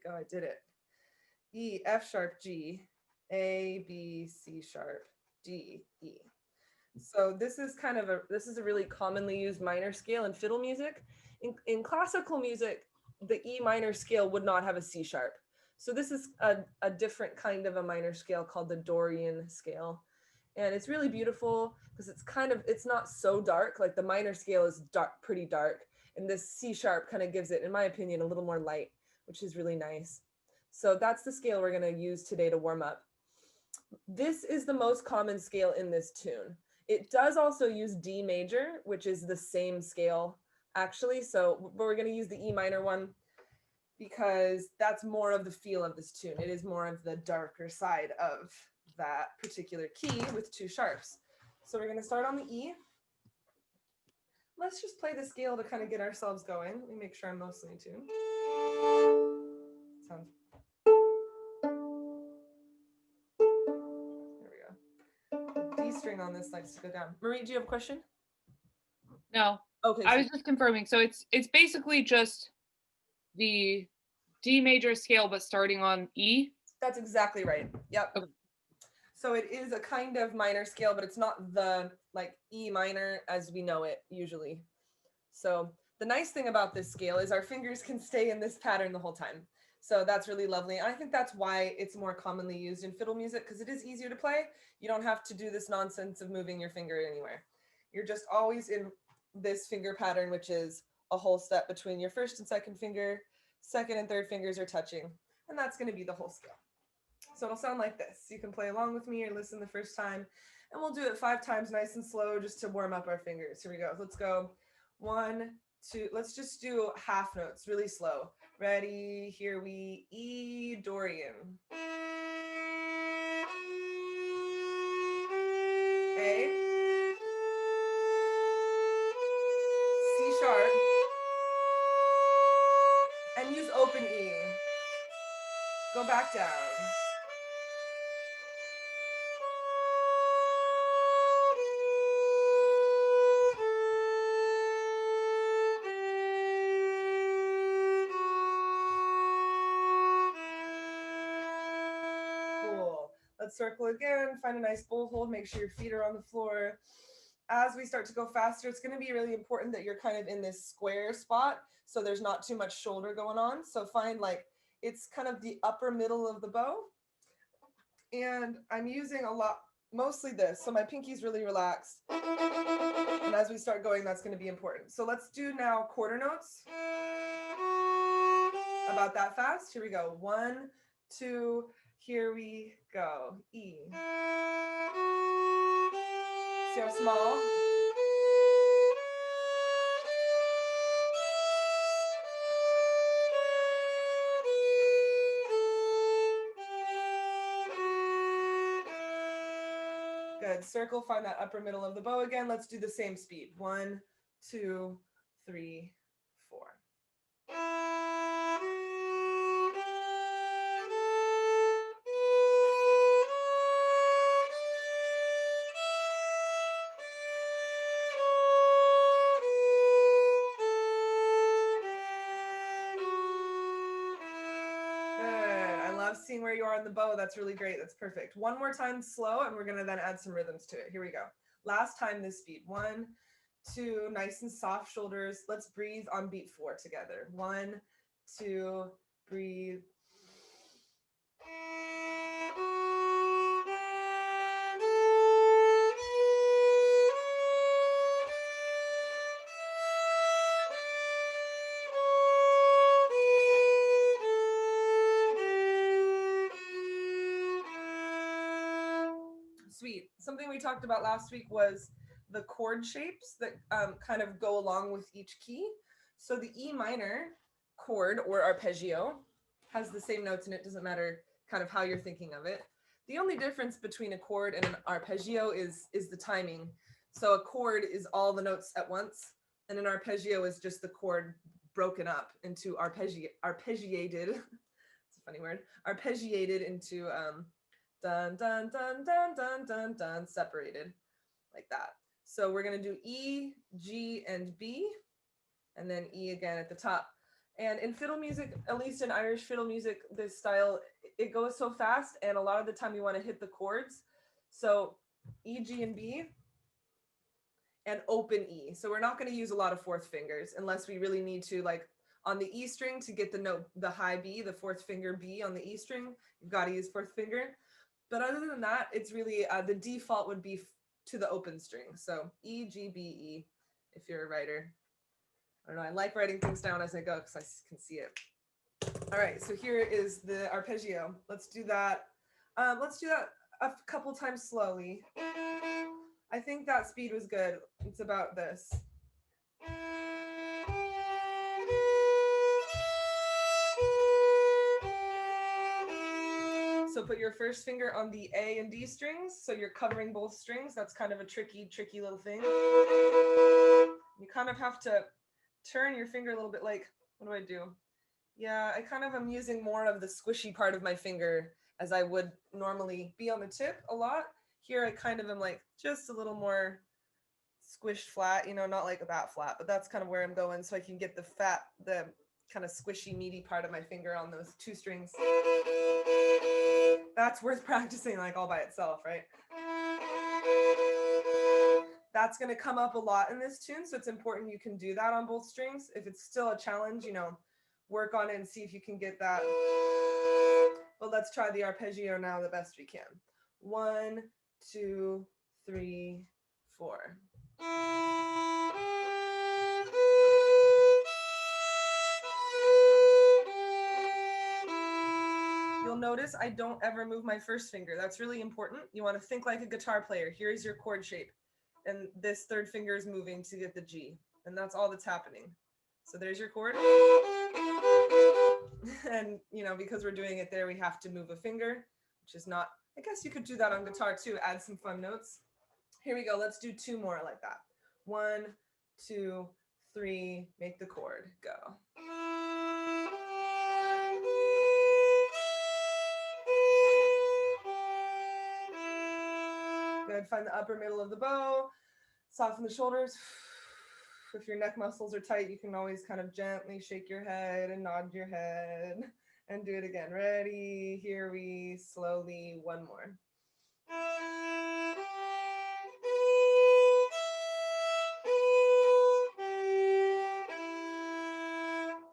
go, I did it. E, F sharp, G, A, B, C sharp, D, E. So this is a really commonly used minor scale in fiddle music. In classical music, the E minor scale would not have a C sharp. So this is a different kind of a minor scale called the Dorian scale. And it's really beautiful because it's not so dark. Like the minor scale is dark, pretty dark. And this C sharp kind of gives it, in my opinion, a little more light, which is really nice. So that's the scale we're going to use today to warm up. This is the most common scale in this tune. It does also use D major, which is the same scale actually. So, but we're going to use the E minor one because that's more of the feel of this tune. It is more of the darker side of that particular key with two sharps. So we're going to start on the E. Let's just play the scale to kind of get ourselves going. Let me make sure I'm mostly in tune. Sounds. There we go. The D string on this likes to go down. Marie, do you have a question? No. Okay. I was just confirming. So it's basically just the D major scale, but starting on E. That's exactly right. Yep. Okay. So it is a kind of minor scale, but it's not the like E minor as we know it usually. So the nice thing about this scale is our fingers can stay in this pattern the whole time. So that's really lovely. And I think that's why it's more commonly used in fiddle music, because it is easier to play. You don't have to do this nonsense of moving your finger anywhere. You're just always in this finger pattern, which is a whole step between your first and second finger. Second and third fingers are touching, and that's going to be the whole scale. So it'll sound like this. You can play along with me or listen the first time, and we'll do it 5 times nice and slow just to warm up our fingers. Here we go. Let's go. 1, 2. Let's just do half notes really slow. Ready? Here we E, Dorian. A. C sharp. And use open E. Go back down. Cool. Let's circle again. Find a nice bowl hold. Make sure your feet are on the floor. As we start to go faster, it's going to be really important that you're kind of in this square spot so there's not too much shoulder going on. So find like it's kind of the upper middle of the bow. And I'm using mostly this. So my pinky's really relaxed. And as we start going, that's going to be important. So let's do now quarter notes. About that fast. Here we go. 1, 2, here we go. E. See how small? Good. Circle, find that upper middle of the bow again. Let's do the same speed. 1, 2, 3, 4. Seeing where you are on the bow. That's really great. That's perfect. One more time slow, and we're going to then add some rhythms to it. Here we go. Last time this speed. 1, 2, nice and soft shoulders. Let's breathe on beat 4 together. 1, 2, breathe. Sweet. Something we talked about last week was the chord shapes that kind of go along with each key. So the E minor chord or arpeggio has the same notes in it. Doesn't matter kind of how you're thinking of it. The only difference between a chord and an arpeggio is the timing. So a chord is all the notes at once, and an arpeggio is just the chord broken up into arpeggiated. It's a funny word. Arpeggiated into dun, dun, dun, dun, dun, dun, dun, separated like that. So we're going to do E, G, and B, and then E again at the top. And in fiddle music, at least in Irish fiddle music, this style, it goes so fast, and a lot of the time you want to hit the chords. So E, G, and B, and open E. So we're not going to use a lot of fourth fingers unless we really need to, like on the E string to get the note, the high B, the fourth finger B on the E string, you've got to use fourth finger. But other than that, it's really, the default would be to the open string. So E, G, B, E, if you're a writer. I don't know, I like writing things down as I go because I can see it. All right, so here is the arpeggio. Let's do that. Let's do that a couple times slowly. I think that speed was good. It's about this. So put your first finger on the A and D strings. So you're covering both strings. That's kind of a tricky little thing. You kind of have to turn your finger a little bit, like, what do I do? Yeah, I kind of am using more of the squishy part of my finger as I would normally be on the tip a lot. Here I kind of am like just a little more squished flat, you know, not like that flat, but that's kind of where I'm going so I can get the kind of squishy meaty part of my finger on those two strings. That's worth practicing like all by itself, right? That's going to come up a lot in this tune, so it's important you can do that on both strings. If it's still a challenge, you know, work on it and see if you can get that. But let's try the arpeggio now the best we can. 1, 2, 3, 4. You'll notice I don't ever move my first finger. That's really important. You want to think like a guitar player. Here's your chord shape. And this third finger is moving to get the G. And that's all that's happening. So there's your chord. And, you know, because we're doing it there, we have to move a finger, which is not, I guess you could do that on guitar too, add some fun notes. Here we go. Let's do 2 more like that. 1, 2, 3, make the chord, go. Good. Find the upper middle of the bow. Soften the shoulders. If your neck muscles are tight, you can always kind of gently shake your head and nod your head and do it again. Ready? Here we slowly, 1 more.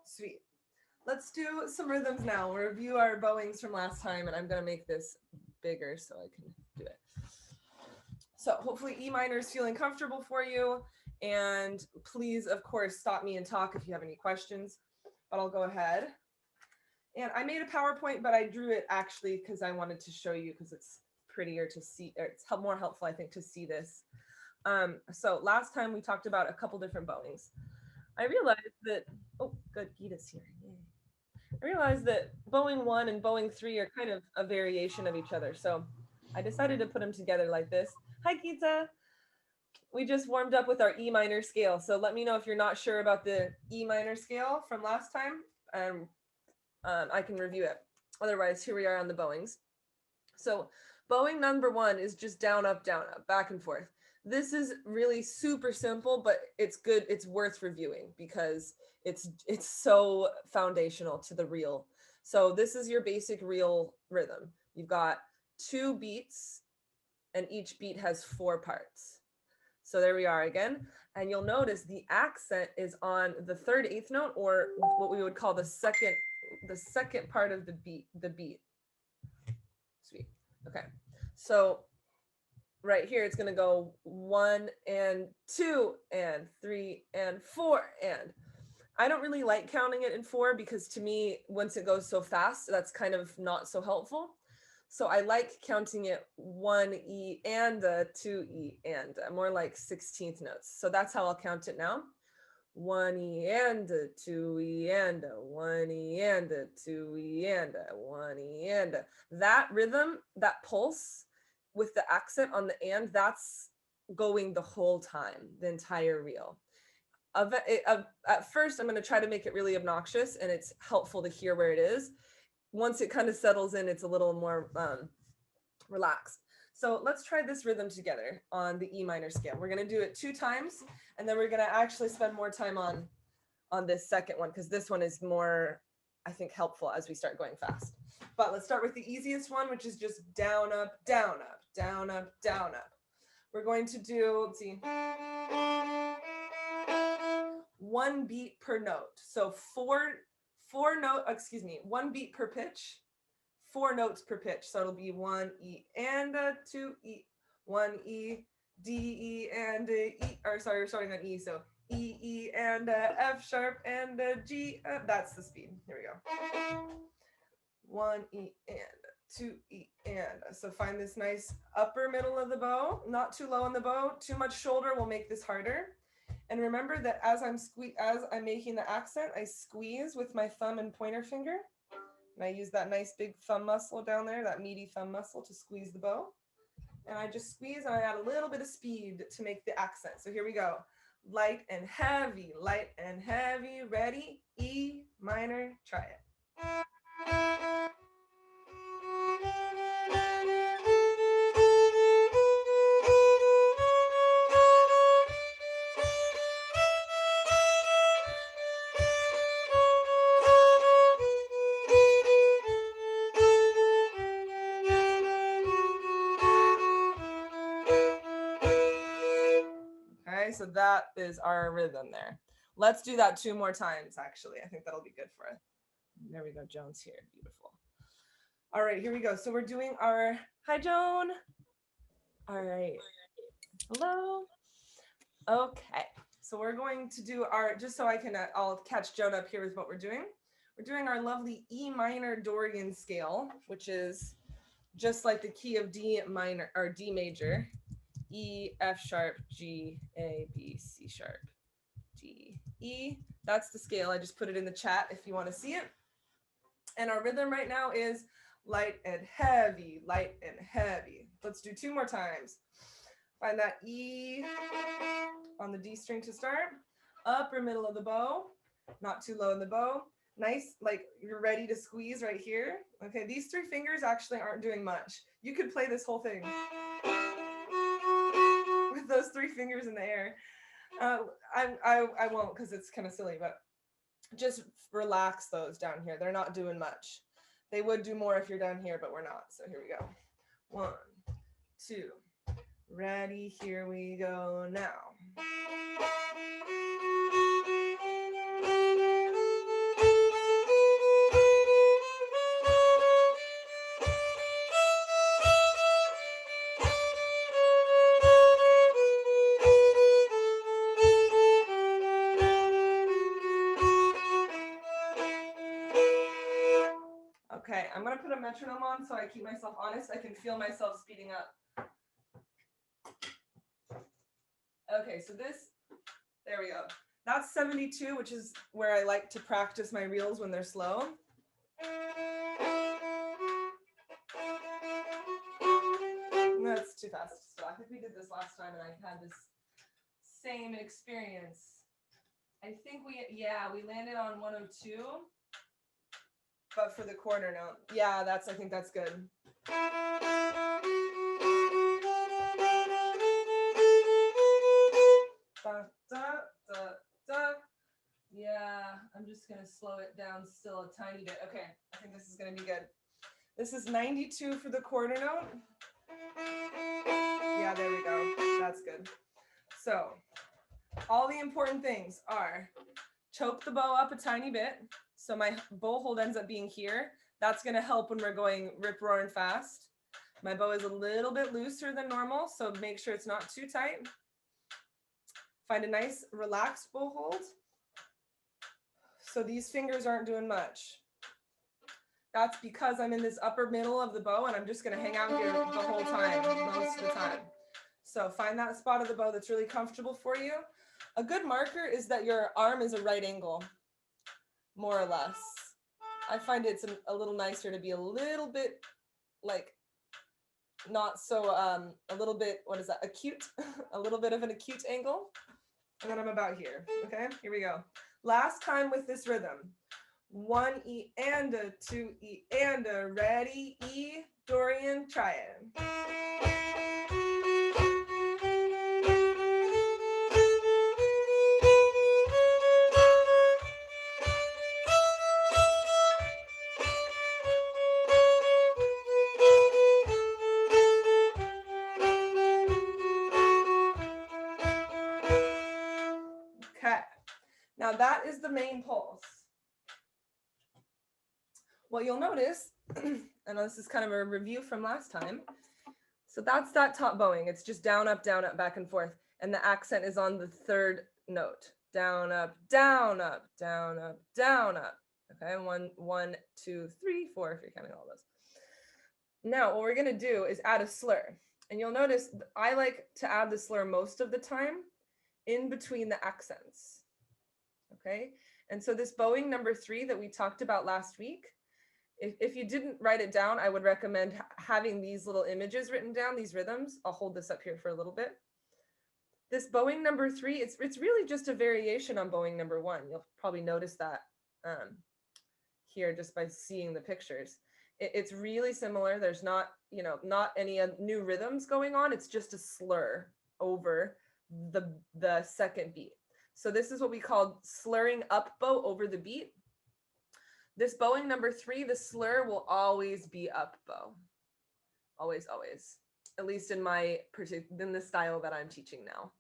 Sweet. Let's do some rhythms now. We'll review our bowings from last time, and I'm going to make this bigger so I can do it. So hopefully E minor is feeling comfortable for you. And please, of course, stop me and talk if you have any questions, but I'll go ahead. And I made a PowerPoint, but I drew it actually because I wanted to show you because it's prettier to see, or it's more helpful, I think, to see this. So last time we talked about a couple different bowings. I realized that, oh, good, Gita's here. Yay. I realized that bowing 1 and bowing 3 are kind of a variation of each other. So I decided to put them together like this. Hi, Gita. We just warmed up with our E minor scale. So let me know if you're not sure about the E minor scale from last time. I can review it. Otherwise, here we are on the bowings. So bowing number 1 is just down, up, back and forth. This is really super simple, but it's good. It's worth reviewing because it's so foundational to the reel. So this is your basic reel rhythm. You've got 2 beats and each beat has 4 parts. So there we are again. And you'll notice the accent is on the 3rd eighth note, or what we would call the second part of the beat. Sweet. Okay. So right here, it's going to go 1 and 2 and 3 and 4. And I don't really like counting it in 4 because to me, once it goes so fast, that's kind of not so helpful. So I like counting it 1 E and a 2 E and a, more like 16th notes. So that's how I'll count it now. 1 E and a 2 E and a 1 E and a 2 E and a 1 E and a. That rhythm, that pulse with the accent on the and, that's going the whole time, the entire reel. At first, I'm going to try to make it really obnoxious, and it's helpful to hear where it is. Once it kind of settles in, it's a little more relaxed. So let's try this rhythm together on the E minor scale. We're going to do it 2 times, and then we're going to actually spend more time on on this second one, because this one is more, I think, helpful as we start going fast. But let's start with the easiest one, which is just down, up, down, up, down, up, down, up. We're going to do, let's see, 1 beat per note. So one beat per pitch, 4 notes per pitch. So it'll be 1 E and a 2 E, 1 E, D, E and a E, or sorry, we're starting on E. So E, E and a F sharp and a G. That's the speed. Here we go. 1 E and 2 E and. So find this nice upper middle of the bow, not too low in the bow. Too much shoulder will make this harder. And remember that as I'm making the accent, I squeeze with my thumb and pointer finger. And I use that nice big thumb muscle down there, that meaty thumb muscle, to squeeze the bow. And I just squeeze and I add a little bit of speed to make the accent. So here we go. Light and heavy, ready, E minor, try it. So that is our rhythm there. Let's do that 2 more times, actually. I think that'll be good for us. There we go, Joan's here. Beautiful. All right, here we go. So we're doing our, hi, Joan. All right. Hello. Okay, so we're going to do our, just so I can, I'll catch Joan up here with what we're doing. We're doing our lovely E minor Dorian scale, which is just like the key of D minor, or D major. E, F sharp, G, A, B, C sharp, D, E. That's the scale. I just put it in the chat if you want to see it. And our rhythm right now is light and heavy, light and heavy. Let's do 2 more times. Find that E on the D string to start. Upper middle of the bow, not too low in the bow. Nice, like you're ready to squeeze right here. Okay, these 3 fingers actually aren't doing much. You could play this whole thing with those 3 fingers in the air. I won't, because it's kind of silly, but just relax those down here. They're not doing much. They would do more if you're down here, but we're not. So here we go. 1, 2, ready, here we go now. Okay, I'm gonna put a metronome on so I keep myself honest. I can feel myself speeding up. Okay, so this, there we go. That's 72, which is where I like to practice my reels when they're slow. That's too fast. So I think we did this last time and I had this same experience. I think we landed on 102. But for the quarter note, yeah, I think that's good. Da, da, da, da. Yeah, I'm just gonna slow it down still a tiny bit. Okay, I think this is gonna be good. This is 92 for the quarter note. Yeah, there we go. That's good. So, all the important things are choke the bow up a tiny bit. So my bow hold ends up being here. That's going to help when we're going rip roaring fast. My bow is a little bit looser than normal, so make sure it's not too tight. Find a nice relaxed bow hold. So these fingers aren't doing much. That's because I'm in this upper middle of the bow and I'm just going to hang out here the whole time, most of the time. So find that spot of the bow that's really comfortable for you. A good marker is that your arm is a right angle, more or less. I find it's a little nicer to be a little bit like not so, a little bit, what is that, acute, a little bit of an acute angle. And then I'm about here, okay? Here we go. Last time with this rhythm. 1 E and a 2 E and a, ready, E, Dorian, try it. that is the main pulse. What you'll notice, and this is kind of a review from last time. So that's that top bowing. It's just down, up, back and forth. And the accent is on the third note. Down, up, down, up, down, up, down, up. Okay, 1, 2, 3, 4, if you're counting all those. Now, what we're gonna do is add a slur. And you'll notice I like to add the slur most of the time in between the accents. Okay, and so this bowing number 3 that we talked about last week, if you didn't write it down, I would recommend having these little images written down, these rhythms. I'll hold this up here for a little bit. This bowing number 3, it's really just a variation on bowing number 1. You'll probably notice that here just by seeing the pictures. It's really similar. There's not any new rhythms going on. It's just a slur over the second beat. So this is what we call slurring up bow over the beat. This bowing number 3, the slur will always be up bow. Always, always. At least in the style that I'm teaching now.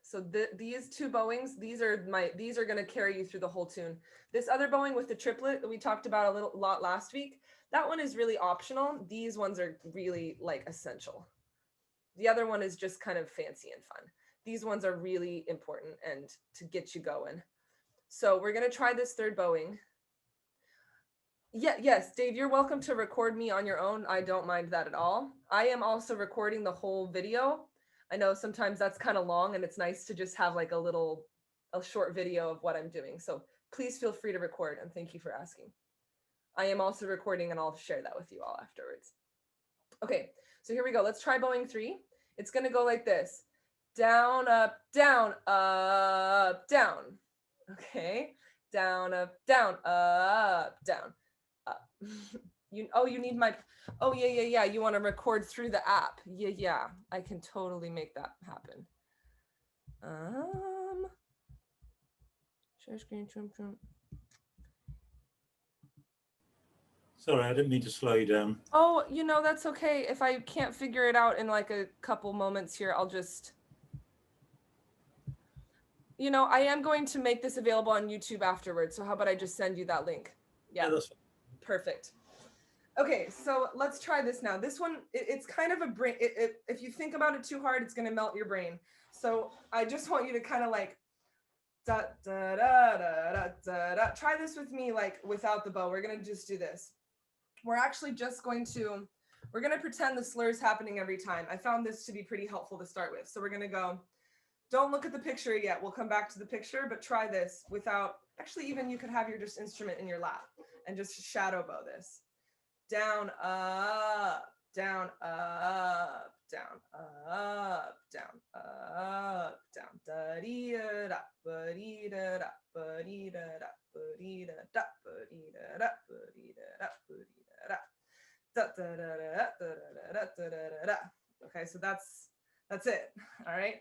So these two bowings, these are going to carry you through the whole tune. This other bowing with the triplet that we talked about a lot last week, that one is really optional. These ones are really like essential. The other one is just kind of fancy and fun. These ones are really important and to get you going. So we're going to try this third bowing. Yes, Dave, you're welcome to record me on your own. I don't mind that at all. I am also recording the whole video. I know sometimes that's kind of long and it's nice to just have like a short video of what I'm doing. So please feel free to record and thank you for asking. I am also recording and I'll share that with you all afterwards. Okay, so here we go. Let's try bowing 3. It's going to go like this. Down, up, down, up, down. Okay, down, up, down, up, down, up. You need my, yeah. You want to record through the app. Yeah. I can totally make that happen. Share screen, trim. Sorry, I didn't mean to slow you down. Oh, that's okay. If I can't figure it out in like a couple moments here, I'll just, I am going to make this available on YouTube afterwards. So how about I just send you that link? Yeah, that's fine. Perfect. Okay, so let's try this now. This one, it's kind of a brain. If you think about it too hard, it's going to melt your brain. So I just want you to kind of like, da, da, da, da, da, da, da. Try this with me, like without the bow. We're going to just do this. We're actually just going to, pretend the slur is happening every time. I found this to be pretty helpful to start with. So we're going to go, don't look at the picture yet. We'll come back to the picture, but try this without, actually even you could have your just instrument in your lap and just shadow bow this. Down, up, down, up, down, up, down, up, down. Da dee da da, ba dee da da, ba dee da da, ba dee da da, ba dee da da, ba dee da da, ba dee da da. Da da da da da da da da da. Okay, so that's it. All right.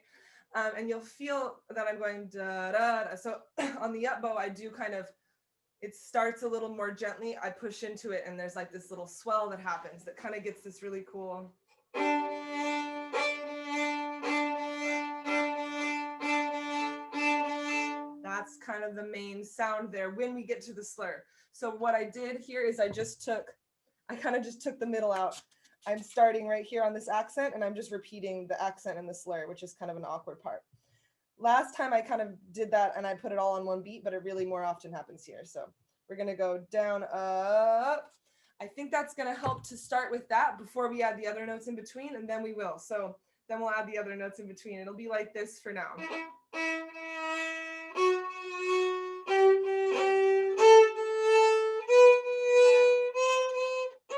And you'll feel that I'm going da da da. So on the up bow, I do kind of, it starts a little more gently. I push into it and there's like this little swell that happens that kind of gets this really cool. That's kind of the main sound there when we get to the slur. So what I did here is I kind of just took the middle out. I'm starting right here on this accent and I'm just repeating the accent and the slur, which is kind of an awkward part. Last time I kind of did that and I put it all on one beat, but it really more often happens here. So we're going to go down, up. I think that's going to help to start with that before we add the other notes in between, and then we will. So then we'll add the other notes in between. It'll be like this for now.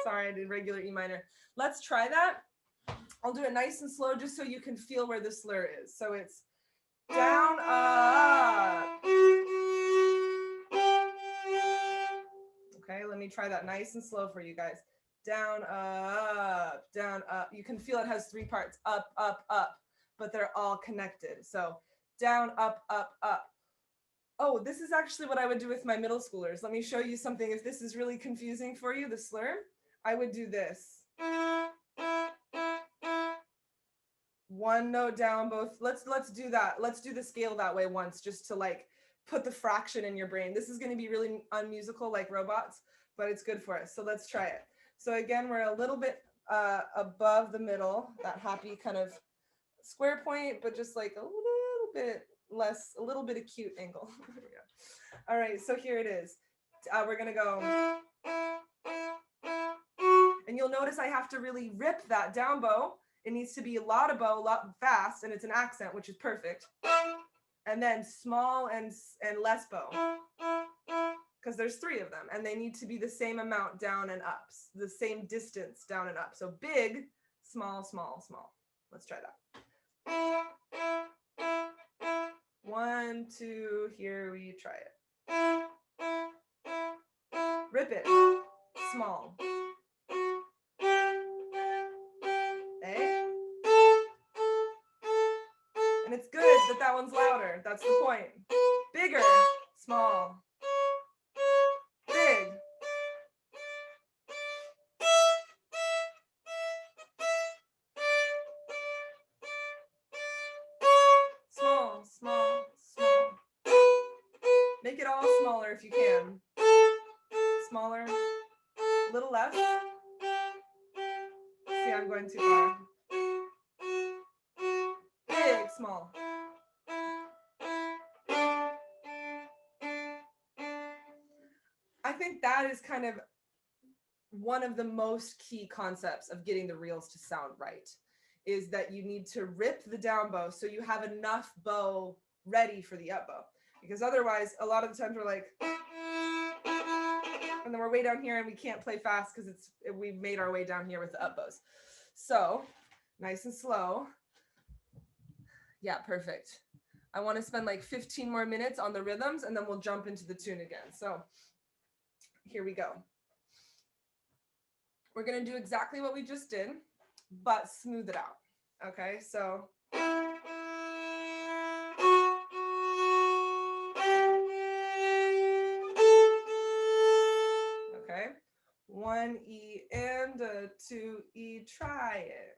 Sorry, I did regular E minor. Let's try that. I'll do it nice and slow just so you can feel where the slur is. So it's down, up. Okay, let me try that nice and slow for you guys. Down, up, down, up. You can feel it has 3 parts, up, up, up, but they're all connected. So down, up, up, up. Oh, this is actually what I would do with my middle schoolers. Let me show you something. If this is really confusing for you, the slur, I would do this. One note down, both. Let's do that. Let's do the scale that way once, just to like put the fraction in your brain. This is going to be really unmusical like robots, but it's good for us. So let's try it. So again, we're a little bit above the middle, that happy kind of square point, but just like a little bit less, a little bit acute angle. All right, so here it is. We're gonna go, and you'll notice I have to really rip that down bow. It needs to be a lot of bow, a lot fast, and it's an accent, which is perfect. And then small and less bow, because there's 3 of them, and they need to be the same amount down and up, the same distance down and up. So big, small, small, small. Let's try that. 1, 2, here we try it. Rip it, small. Eh? And it's good that that one's louder. That's the point. Bigger, small, big. Small, small, small. Make it all smaller if you can. Smaller, a little less. See, I'm going too far. Big, small. I think that is kind of one of the most key concepts of getting the reels to sound right, is that you need to rip the down bow so you have enough bow ready for the up bow. Because otherwise, a lot of the times we're like, and then we're way down here and we can't play fast because we've made our way down here with the up bows. So nice and slow. Yeah, perfect. I want to spend like 15 more minutes on the rhythms and then we'll jump into the tune again. So here we go. We're going to do exactly what we just did, but smooth it out. Okay, so. Okay, 1 E and a 2 E, try it.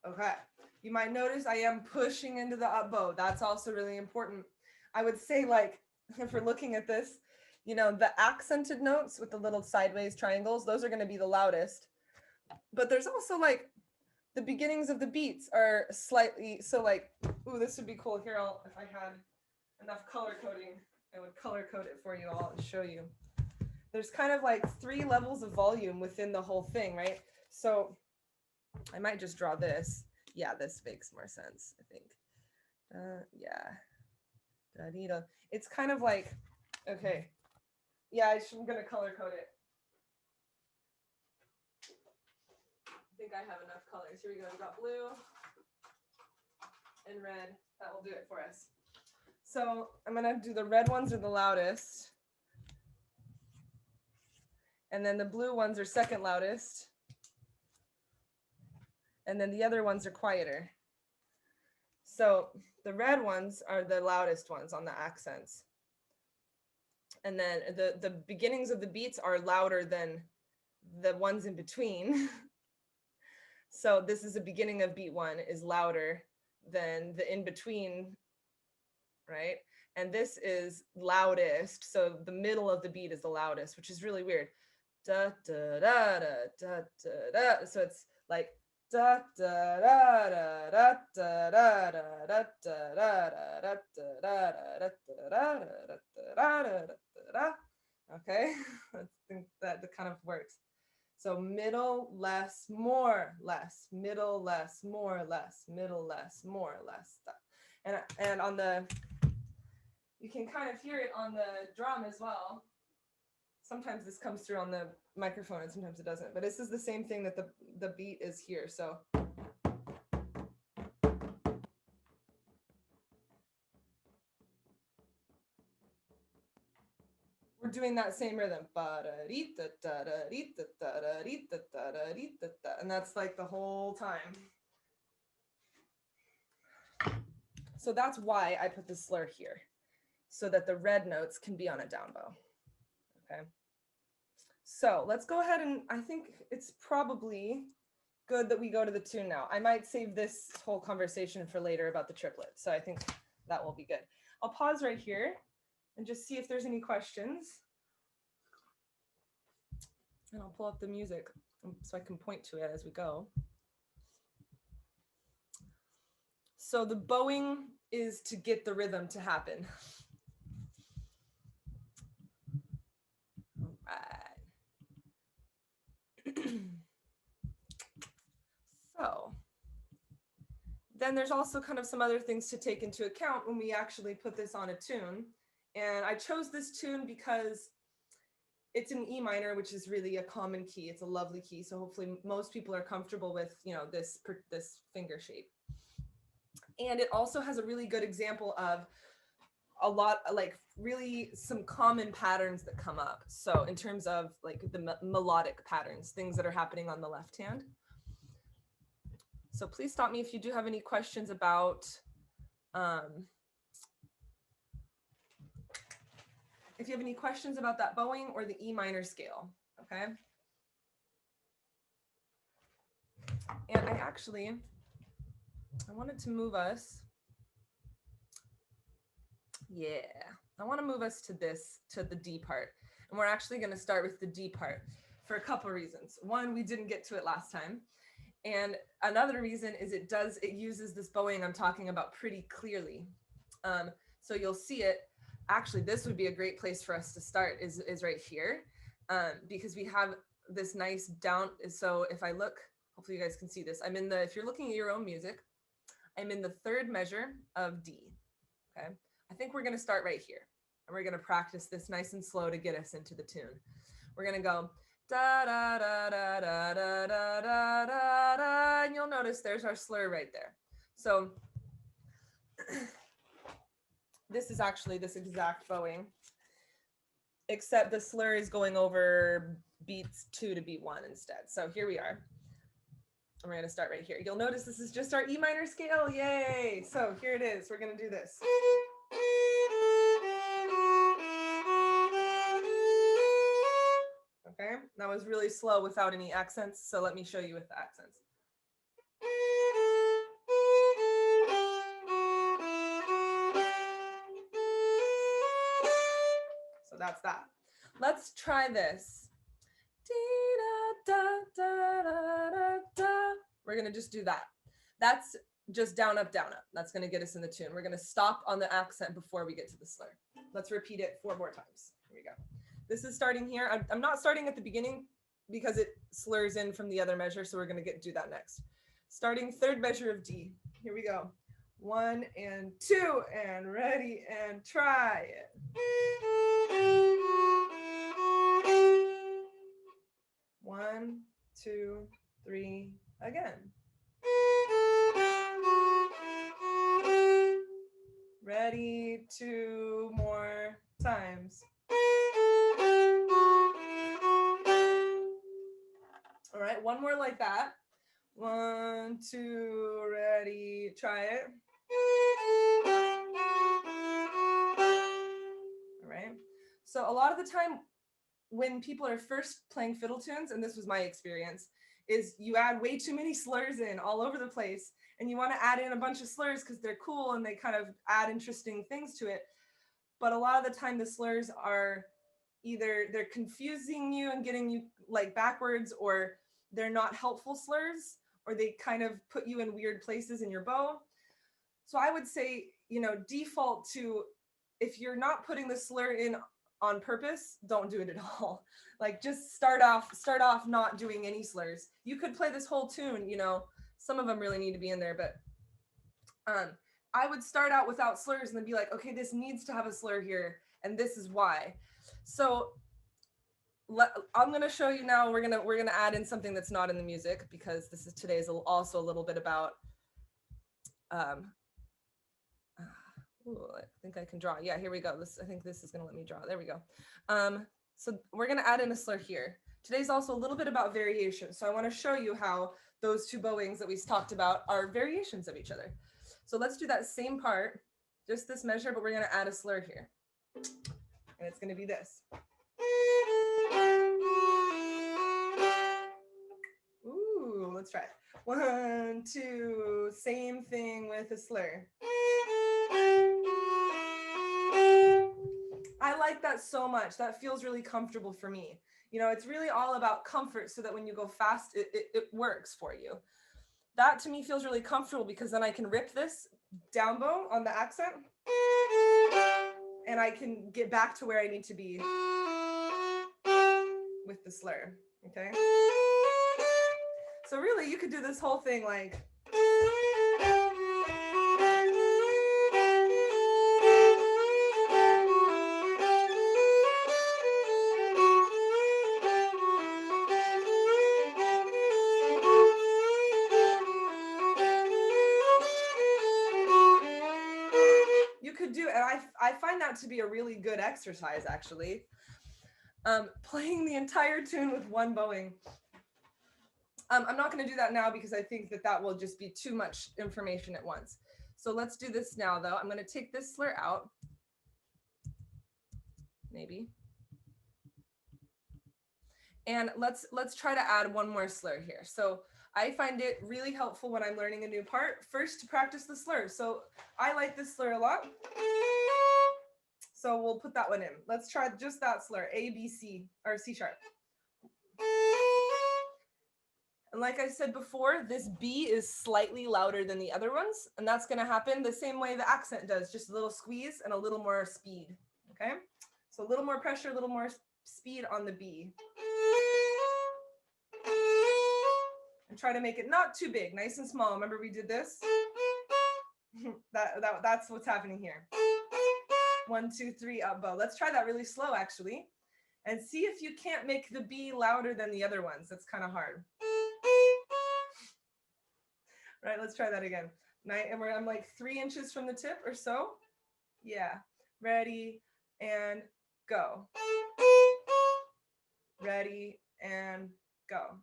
Okay, you might notice I am pushing into the up bow. That's also really important. I would say, like, if we're looking at this, you know, the accented notes with the little sideways triangles, those are going to be the loudest. But there's also like the beginnings of the beats are slightly, so like, ooh, this would be cool. Here, if I had enough color coding, I would color code it for you all and show you. There's kind of like 3 levels of volume within the whole thing, right? So I might just draw this. Yeah, this makes more sense, I think. Yeah. Da-dee-da. It's kind of like, okay. Yeah, I'm going to color code it. I think I have enough colors. Here we go. We got blue and red. That will do it for us. So I'm going to do the red ones are the loudest. And then the blue ones are second loudest. And then the other ones are quieter. So the red ones are the loudest ones on the accents. And then the beginnings of the beats are louder than the ones in between. So this is the beginning of beat 1 is louder than the in between, right? And this is loudest. So the middle of the beat is the loudest, which is really weird. Da da da da da da da. So it's like da da da da da da da da da da da da da. Okay, I think that kind of works. So middle, less, more, less, middle, less, more, less, middle, less, more, less. And on the, you can kind of hear it on the drum as well. Sometimes this comes through on the microphone and sometimes it doesn't, but this is the same thing that the beat is here. So doing that same rhythm. And that's like the whole time. So that's why I put the slur here, so that the red notes can be on a down bow. Okay. So let's go ahead, and I think it's probably good that we go to the tune now. I might save this whole conversation for later about the triplet. So I think that will be good. I'll pause right here and just see if there's any questions. And I'll pull up the music so I can point to it as we go. So the bowing is to get the rhythm to happen. All right. So then there's also kind of some other things to take into account when we actually put this on a tune. And I chose this tune because it's an E minor, which is really a common key. It's a lovely key. So hopefully most people are comfortable with, you know, this finger shape. And it also has a really good example of a lot, like really some common patterns that come up. So in terms of like the melodic patterns, things that are happening on the left hand. So please stop me if you do have any questions about, if you have any questions about that bowing or the E minor scale, okay? And I wanted to move us. Yeah, I want to move us to the D part. And we're actually going to start with the D part for a couple of reasons. One, we didn't get to it last time. And another reason is it uses this bowing I'm talking about pretty clearly. So you'll see it. Actually, this would be a great place for us to start is right here, because we have this nice down. So if I look, hopefully you guys can see this. If you're looking at your own music, I'm in the third measure of D, okay? I think we're gonna start right here, and we're gonna practice this nice and slow to get us into the tune. We're gonna go da da da da da da da da da da, and you'll notice there's our slur right there. So this is actually this exact bowing, except the slur is going over beats 2 to beat 1 instead. So here we are. And we're going to start right here. You'll notice this is just our E minor scale. Yay! So here it is. We're going to do this. Okay, that was really slow without any accents. So let me show you with the accents. So that's that. Let's try this. We're going to just do that. That's just down, up, down, up. That's going to get us in the tune. We're going to stop on the accent before we get to the slur. Let's repeat it 4 more times. Here we go. This is starting here. I'm not starting at the beginning because it slurs in from the other measure. So we're going to do that next. Starting third measure of D. Here we go. 1 and 2 and ready and try it. 1, 2, 3, again. Ready, 2 more times. All right, one more like that. 1, 2, ready, try it. All right. So a lot of the time when people are first playing fiddle tunes, and this was my experience, is you add way too many slurs in all over the place, and you want to add in a bunch of slurs because they're cool and they kind of add interesting things to it. But a lot of the time the slurs are either they're confusing you and getting you like backwards, or they're not helpful slurs, or they kind of put you in weird places in your bow. So I would say, you know, default to, if you're not putting the slur in on purpose, don't do it at all. Like just start off not doing any slurs. You could play this whole tune, you know, some of them really need to be in there, but I would start out without slurs and then be like, okay, this needs to have a slur here, and this is why. So I'm gonna show you now. We're gonna add in something that's not in the music, because today is also a little bit about Ooh, I think I can draw. Yeah, here we go. I think this is going to let me draw. There we go. So we're going to add in a slur here. Today's also a little bit about variation. So I want to show you how those two bowings that we talked about are variations of each other. So let's do that same part, just this measure, but we're going to add a slur here. And it's going to be this. Ooh, let's try it. 1, 2, same thing with a slur. I like that so much. That feels really comfortable for me. You know, it's really all about comfort so that when you go fast, it works for you. That to me feels really comfortable because then I can rip this down bow on the accent and I can get back to where I need to be with the slur, okay? So really you could do this whole thing like, you could do, and I find that to be a really good exercise actually. Playing the entire tune with one bowing. I'm not going to do that now because I think that will just be too much information at once. So let's do this now though. I'm going to take this slur out. Maybe. And let's try to add one more slur here. So I find it really helpful when I'm learning a new part, first to practice the slur. So I like this slur a lot. So we'll put that one in. Let's try just that slur, A, B, C, or C sharp. And like I said before, this B is slightly louder than the other ones. And that's going to happen the same way the accent does, just a little squeeze and a little more speed. Okay? So a little more pressure, a little more speed on the B. And try to make it not too big, nice and small. Remember we did this? That's what's happening here. 1, 2, 3, up bow. Let's try that really slow actually. And see if you can't make the B louder than the other ones. That's kind of hard. Right, let's try that again. And I'm like 3 inches from the tip or so. Yeah, ready and go. Ready and go.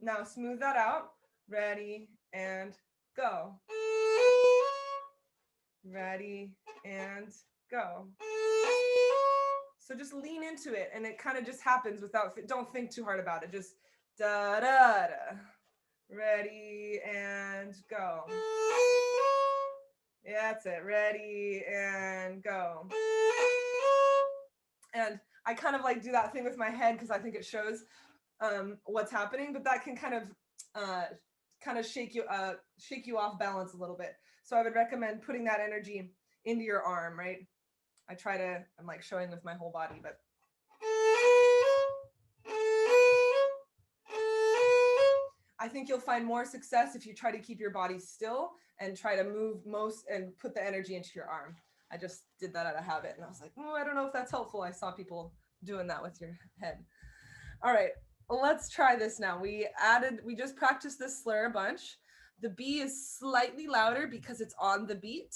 Now smooth that out. Ready and go. Ready and go. So just lean into it and it kind of just happens without, don't think too hard about it. Just da da da. Ready and go. Yeah, that's it. Ready and go. And I kind of like do that thing with my head because I think it shows what's happening, but that can kind of shake you off balance a little bit. So I would recommend putting that energy into your arm, right? I'm like showing with my whole body, but I think you'll find more success if you try to keep your body still and try to move and put the energy into your arm. I just did that out of habit and I was like, oh, I don't know if that's helpful. I saw people doing that with your head. All right, let's try this now. We just practiced this slur a bunch. The B is slightly louder because it's on the beat.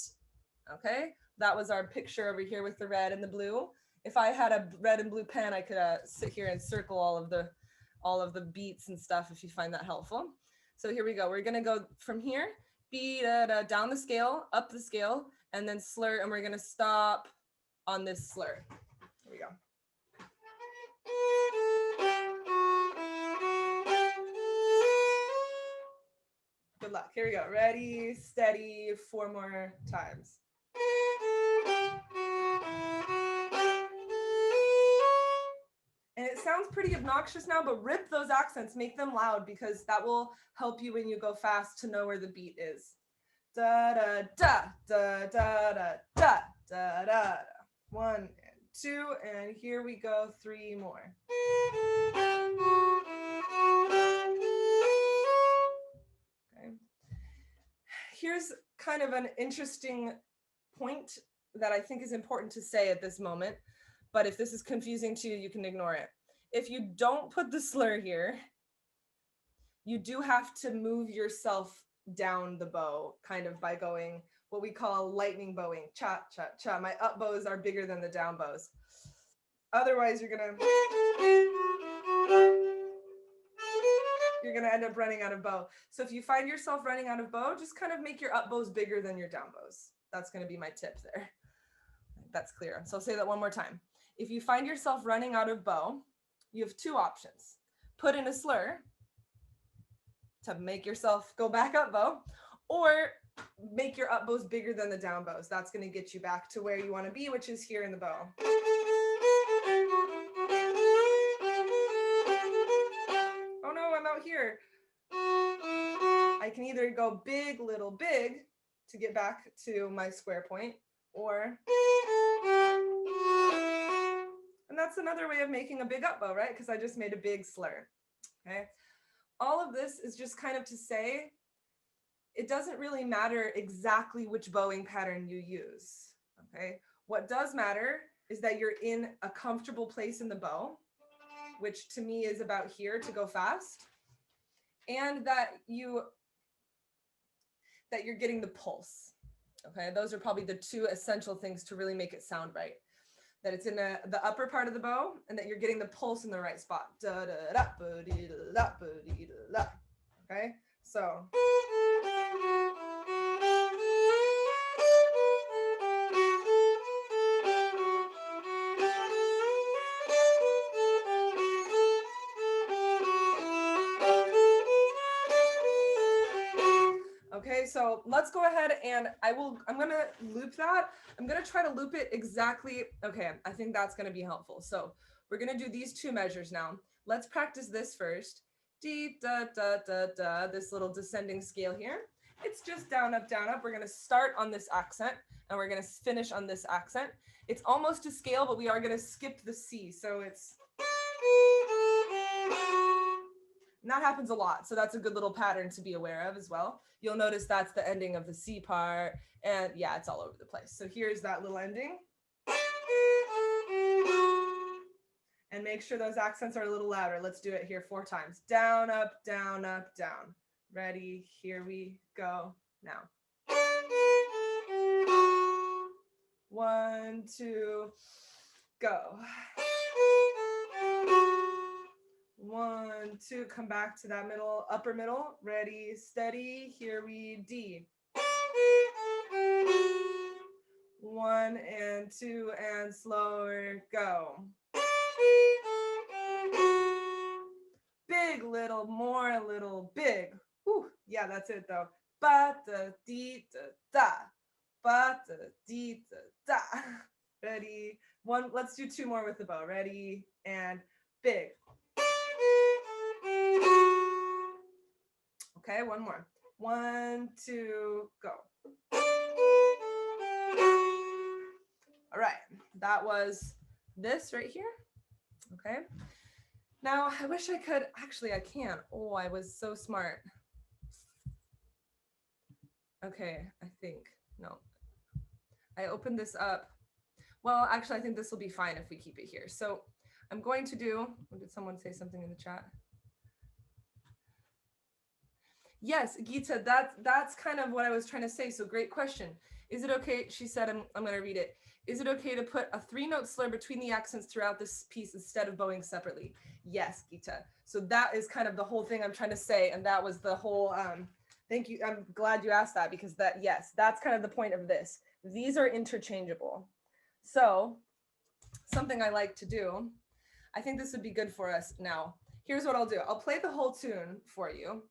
Okay, that was our picture over here with the red and the blue. If I had a red and blue pen, I could sit here and circle all of the beats and stuff if you find that helpful. So here we go. We're gonna go from here, B, da, da, down the scale, up the scale, and then slur, and we're gonna stop on this slur. Here we go. Good luck. Here we go. Ready, steady, 4 more times. And it sounds pretty obnoxious now, but rip those accents, make them loud because that will help you when you go fast to know where the beat is. Da da da da da da da da da. 1 and 2, and here we go. 3 more. Okay. Here's kind of an interesting point that I think is important to say at this moment. But if this is confusing to you, you can ignore it. If you don't put the slur here, you do have to move yourself down the bow kind of by going what we call lightning bowing, cha, cha, cha. My up bows are bigger than the down bows. Otherwise, you're gonna end up running out of bow. So if you find yourself running out of bow, just kind of make your up bows bigger than your down bows. That's gonna be my tip there. That's clear. So I'll say that one more time. If you find yourself running out of bow, you have two options. Put in a slur to make yourself go back up bow, or make your up bows bigger than the down bows. That's going to get you back to where you want to be, which is here in the bow. Oh no, I'm out here. I can either go big, little, big to get back to my square point, or, and that's another way of making a big up bow, right? Because I just made a big slur, okay? All of this is just kind of to say, it doesn't really matter exactly which bowing pattern you use, okay? What does matter is that you're in a comfortable place in the bow, which to me is about here to go fast, and that you're getting the pulse, okay? Those are probably the two essential things to really make it sound right. That it's in the upper part of the bow, and that you're getting the pulse in the right spot. Da, da, da, ba, dee, da, da, ba, dee, da, da. Okay, so. Okay, so let's go ahead and I'm gonna loop that. I'm gonna try to loop it exactly. Okay, I think that's gonna be helpful. So we're gonna do these two measures now. Let's practice this first. D, da, da, da, da, this little descending scale here. It's just down, up, down, up. We're gonna start on this accent and we're gonna finish on this accent. It's almost a scale, but we are gonna skip the C. So it's, and that happens a lot. So that's a good little pattern to be aware of as well. You'll notice that's the ending of the C part. And yeah, it's all over the place. So here's that little ending. And make sure those accents are a little louder. Let's do it here 4 times. Down, up, down, up, down. Ready? Here we go now. 1, 2, go. 1, 2, come back to that middle, upper middle. Ready, steady, here we D. 1 and 2 and slower, go. Big, little, more, little, big. Whew, yeah, that's it though. Ba da dee da da. Ba da dee da da. Ready? 1, let's do 2 more with the bow. Ready and big. Okay, 1 more. 1, 2, go. All right, that was this right here. Okay. Now, I wish I could, actually I can't. Oh, I was so smart. Okay, I think, no. I opened this up. Well, actually, I think this will be fine if we keep it here. So I'm going to do, did someone say something in the chat? Yes, Gita, that's kind of what I was trying to say. So great question. Is it okay? She said, I'm going to read it. Is it okay to put a 3-note slur between the accents throughout this piece instead of bowing separately? Yes, Gita. So that is kind of the whole thing I'm trying to say. And that was the whole, thank you. I'm glad you asked that because yes, that's kind of the point of this. These are interchangeable. So something I like to do, I think this would be good for us now. Here's what I'll do. I'll play the whole tune for you.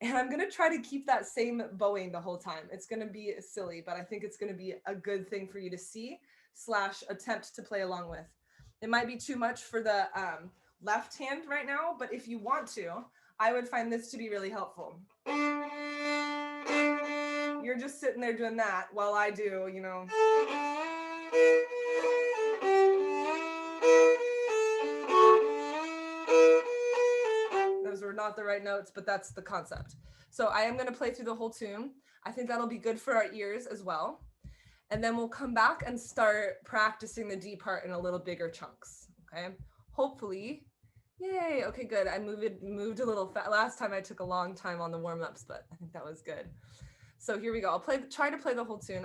And I'm going to try to keep that same bowing the whole time. It's going to be silly, but I think it's going to be a good thing for you to see / attempt to play along with. It might be too much for the left hand right now, but if you want to, I would find this to be really helpful. You're just sitting there doing that while I do, you know. Those were not the right notes, but that's the concept. So I am going to play through the whole tune. I think that'll be good for our ears as well. And then we'll come back and start practicing the D part in a little bigger chunks. Okay. Hopefully. Yay. Okay, good. I moved a little fast. Last time I took a long time on the warm-ups, but I think that was good. So here we go. I'll try to play the whole tune.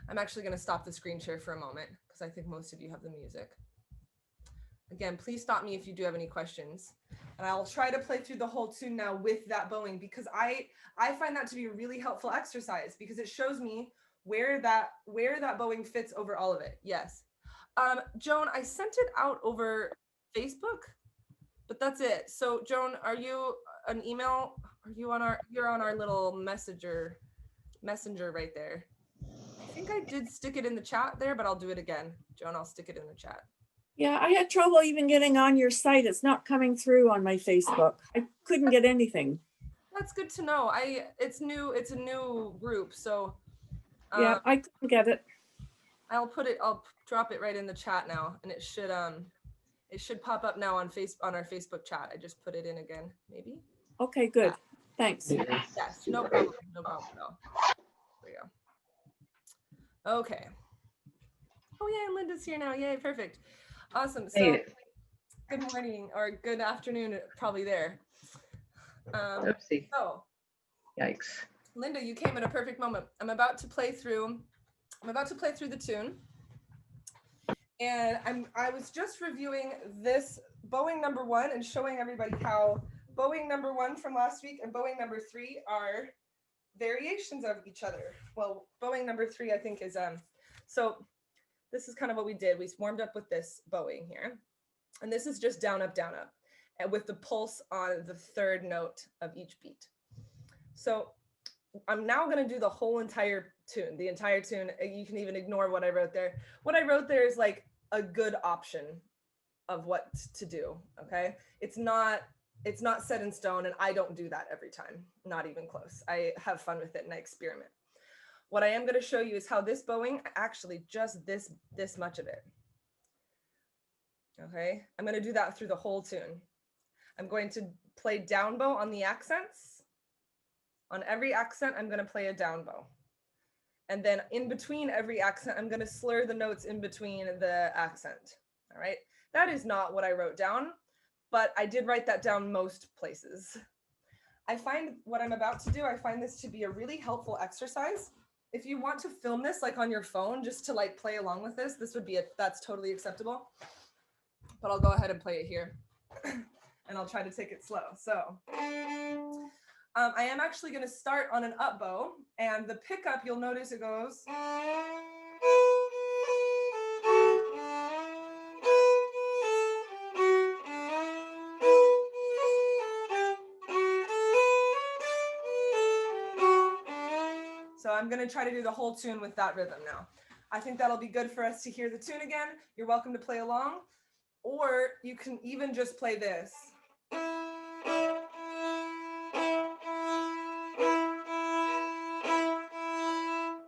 I'm actually gonna stop the screen share for a moment because I think most of you have the music. Again, please stop me if you do have any questions. And I'll try to play through the whole tune now with that bowing, because I find that to be a really helpful exercise, because it shows me where that bowing fits over all of it. Yes. Joan, I sent it out over Facebook, but that's it. So Joan, are you an email? Are you on you're on our little messenger right there. I think I did stick it in the chat there, but I'll do it again. Joan, I'll stick it in the chat. Yeah, I had trouble even getting on your site. It's not coming through on my Facebook. I couldn't get anything. That's good to know. It's new. It's a new group, so Yeah, I couldn't get it. I'll drop it right in the chat now, and it should pop up now on our Facebook chat. I just put it in again, maybe. Okay, good. Yeah. Thanks. Yes, no problem. No problem at all. There we go. Okay. Oh yeah, Linda's here now. Yay, perfect. Awesome. So good morning or good afternoon, probably there. Oopsie. So Yikes. Linda, you came at a perfect moment. I'm about to play through the tune. And I was just reviewing this bowing number 1 and showing everybody how bowing number 1 from last week and bowing number 3 are variations of each other. Well, bowing number 3, I think, is so this is kind of what we did. We warmed up with this bowing here. And this is just down, up, and with the pulse on the 3rd note of each beat. So I'm now going to do the whole entire tune, the entire tune. You can even ignore what I wrote there. What I wrote there is like a good option of what to do. Okay. It's not set in stone, and I don't do that every time. Not even close. I have fun with it and I experiment. What I am going to show you is how this bowing, actually just this much of it. Okay. I'm going to do that through the whole tune. I'm going to play down bow on the accents. On every accent, I'm going to play a down bow. And then in between every accent, I'm going to slur the notes in between the accent. All right. That is not what I wrote down, but I did write that down most places. I find what I'm about to do, I find this to be a really helpful exercise. If you want to film this like on your phone, just to like play along with this would be that's totally acceptable. But I'll go ahead and play it here and I'll try to take it slow. So I am actually going to start on an up bow, and the pickup, you'll notice it goes. So I'm going to try to do the whole tune with that rhythm now. I think that'll be good for us to hear the tune again. You're welcome to play along, or you can even just play this.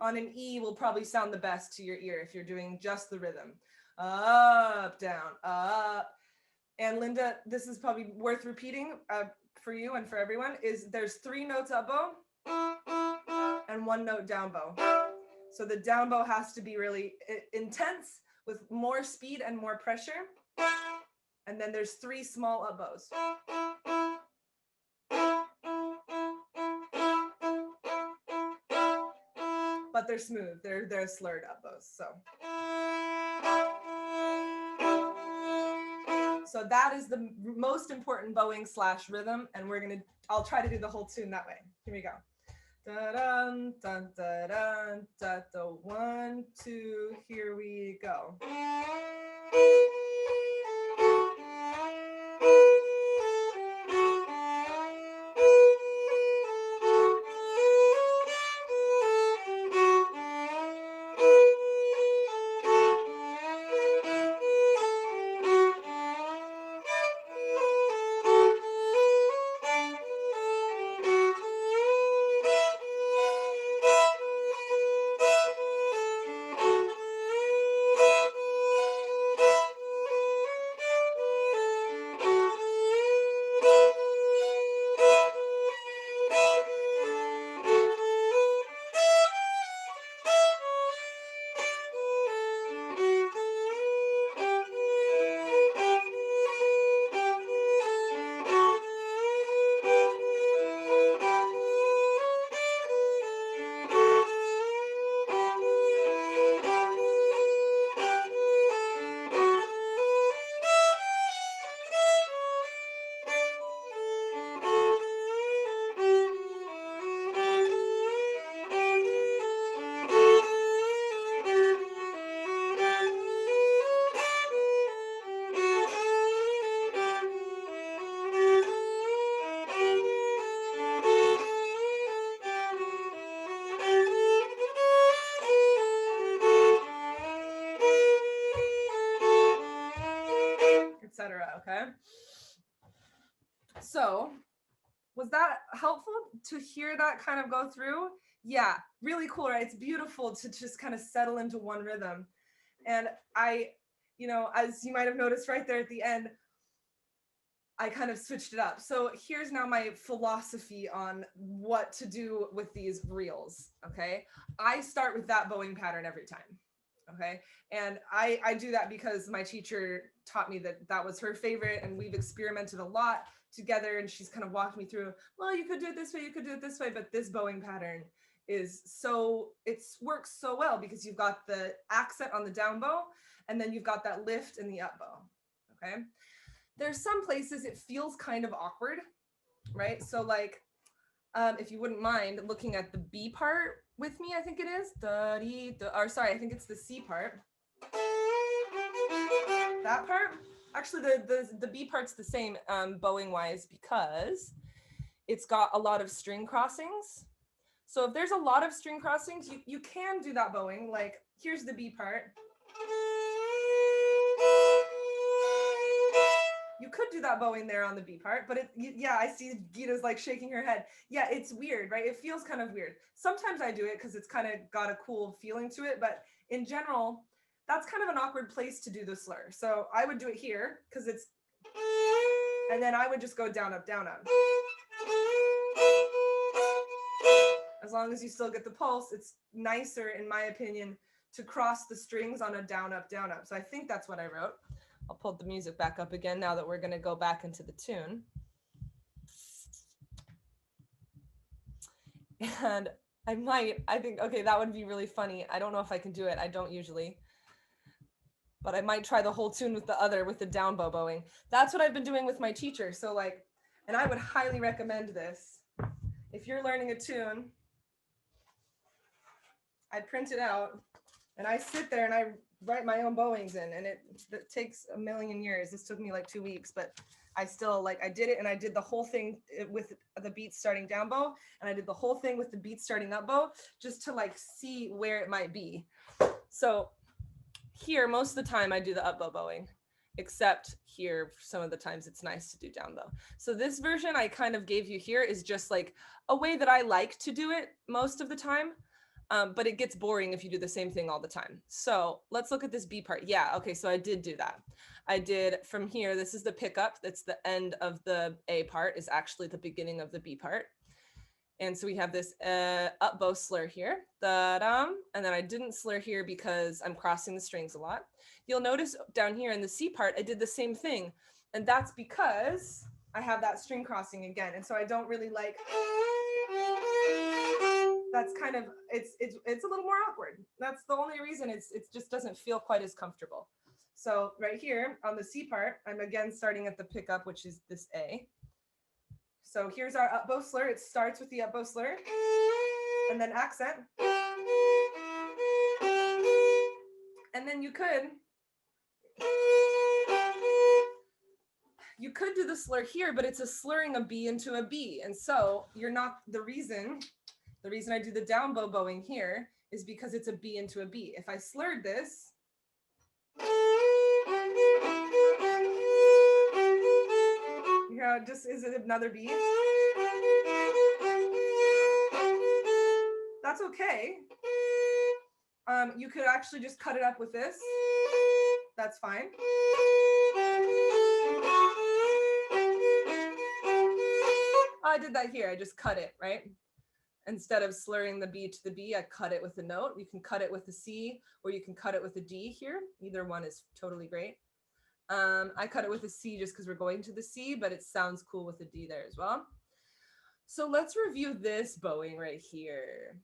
On an E will probably sound the best to your ear if you're doing just the rhythm. Up, down, up. And Linda, this is probably worth repeating for you and for everyone, is there's 3 notes up bow and 1 note down bow. So the down bow has to be really intense with more speed and more pressure. And then there's 3 small up bows. But they're smooth. They're slurred up bows. So that is the most important bowing / rhythm, and I'll try to do the whole tune that way. Here we go. Da dun dun da dun da da 1, 2. Here we go. etc. Okay. So was that helpful to hear that kind of go through? Yeah, really cool, right? It's beautiful to just kind of settle into one rhythm. And I, as you might have noticed right there at the end, I kind of switched it up. So here's now my philosophy on what to do with these reels, okay? I start with that bowing pattern every time, okay? And I do that because my teacher taught me that was her favorite, and we've experimented a lot together, and she's kind of walked me through, well, you could do it this way, you could do it this way, but this bowing pattern is it works so well because you've got the accent on the down bow, and then you've got that lift in the up bow, okay? There's some places it feels kind of awkward, right? So like, if you wouldn't mind looking at the B part with me, I think it is, I think it's the C part. That part, actually the B part's the same bowing wise because it's got a lot of string crossings. So if there's a lot of string crossings, you can do that bowing. Like here's the B part. You could do that bowing there on the B part, but yeah, I see Gita's like shaking her head. Yeah, it's weird, right? It feels kind of weird. Sometimes I do it because it's kind of got a cool feeling to it, but in general, that's kind of an awkward place to do the slur. So I would do it here because it's, and then I would just go down, up, down, up. As long as you still get the pulse, it's nicer, in my opinion, to cross the strings on a down, up, down, up. So I think that's what I wrote. I'll pull the music back up again now that we're going to go back into the tune. And I think, okay, that would be really funny. I don't know if I can do it. I don't usually. But I might try the whole tune with the down bow bowing. That's what I've been doing with my teacher. So like, and I would highly recommend this. If you're learning a tune, I print it out and I sit there and I write my own bowings in, and it takes a million years. This took me like 2 weeks, but I still I did it, and I did the whole thing with the beat starting down bow, and I did the whole thing with the beat starting up bow just to like see where it might be. So here, most of the time I do the up bow bowing, except here, some of the times it's nice to do down bow. So this version I kind of gave you here is just like a way that I like to do it most of the time. But it gets boring if you do the same thing all the time. So let's look at this B part. Yeah, okay, so I did do that. I did from here, this is the pickup. That's the end of the A part is actually the beginning of the B part. And so we have this up bow slur here, and then I didn't slur here because I'm crossing the strings a lot. You'll notice down here in the C part, I did the same thing. And that's because I have that string crossing again. And so I don't really like, that's kind of, it's a little more awkward. That's the only reason it just doesn't feel quite as comfortable. So right here on the C part, I'm again starting at the pickup, which is this A. So here's our up bow slur. It starts with the up bow slur and then accent. And then you could do the slur here, but it's a slurring a B into a B. And so you're not, the reason I do the down bow bowing here is because it's a B into a B. If I slurred this, you know, it just is another B. That's okay. You could actually just cut it up with this. That's fine. I did that here. I just cut it, right? Instead of slurring the B to the B, I cut it with the note. You can cut it with the C, or you can cut it with the D here. Either one is totally great. I cut it with a C just because we're going to the C, but it sounds cool with the D there as well. So let's review this bowing right here.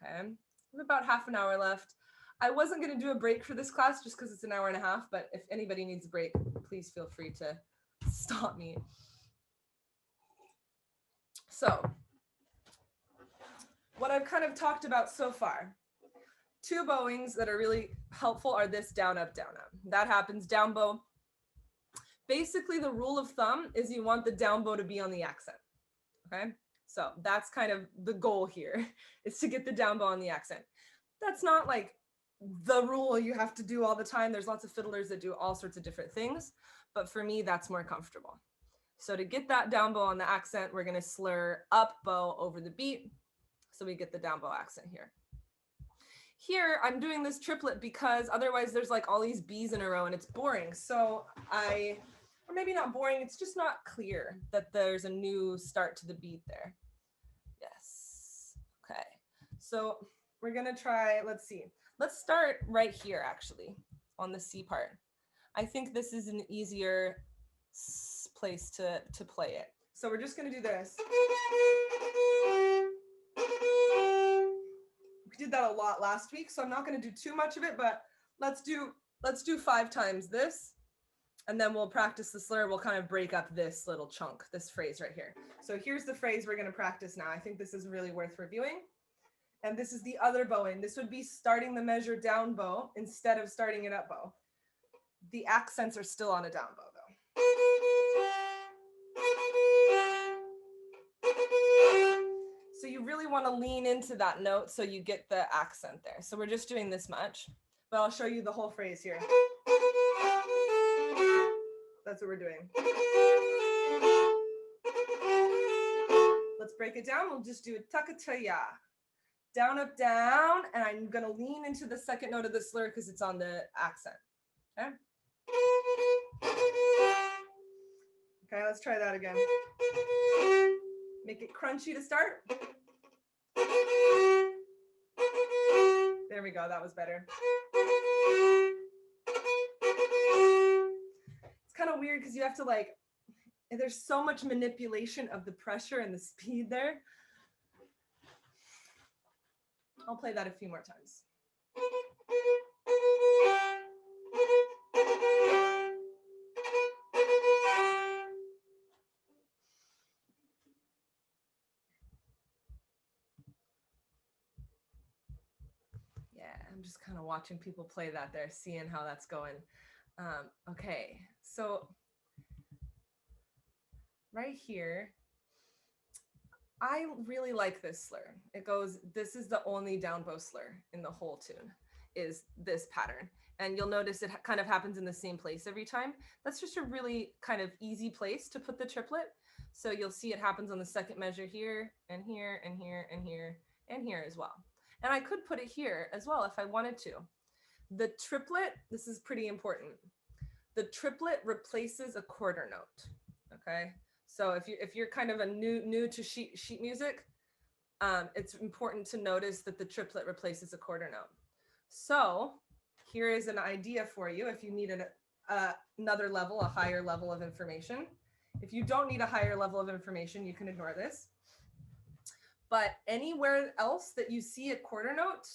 Okay, we have about half an hour left. I wasn't going to do a break for this class just because it's an hour and a half, but if anybody needs a break, please feel free to stop me. So what I've kind of talked about so far, 2 bowings that are really helpful are this down, up, down, up. That happens down bow. Basically, the rule of thumb is you want the down bow to be on the accent. Okay, so that's kind of the goal here, is to get the down bow on the accent. That's not like the rule you have to do all the time. There's lots of fiddlers that do all sorts of different things, but for me, that's more comfortable. So to get that down bow on the accent, we're going to slur up bow over the beat. So we get the down bow accent here. Here, I'm doing this triplet because otherwise there's like all these B's in a row and it's boring. So or maybe not boring, it's just not clear that there's a new start to the beat there. Yes. Okay. So we're going to try, let's see. Let's start right here actually on the C part. I think this is an easier place to play it. So we're just going to do this. We did that a lot last week, so I'm not going to do too much of it, but let's do 5 times this, and then we'll practice the slur. We'll kind of break up this little chunk, this phrase right here. So here's the phrase we're going to practice now. I think this is really worth reviewing. And this is the other bowing. This would be starting the measure down bow instead of starting it up bow. The accents are still on a down bow though. So you really want to lean into that note so you get the accent there. So we're just doing this much, but I'll show you the whole phrase here. That's what we're doing. Let's break it down. We'll just do a takataya. Down, up, down, and I'm going to lean into the second note of the slur because it's on the accent. Okay? Okay, let's try that again. Make it crunchy to start. There we go, that was better. It's kind of weird because you have to like, there's so much manipulation of the pressure and the speed there. I'll play that a few more times. Yeah, I'm just kind of watching people play that there, seeing how that's going. Okay, so right here, I really like this slur. It goes, this is the only down bow slur in the whole tune, is this pattern. And you'll notice it kind of happens in the same place every time. That's just a really kind of easy place to put the triplet. So you'll see it happens on the second measure here, and here, and here, and here, and here as well. And I could put it here as well if I wanted to. The triplet, this is pretty important. The triplet replaces a quarter note, okay? So if you're kind of a new to sheet music, it's important to notice that the triplet replaces a quarter note. So here is an idea for you if you need another level, a higher level of information. If you don't need a higher level of information, you can ignore this. But anywhere else that you see a quarter note,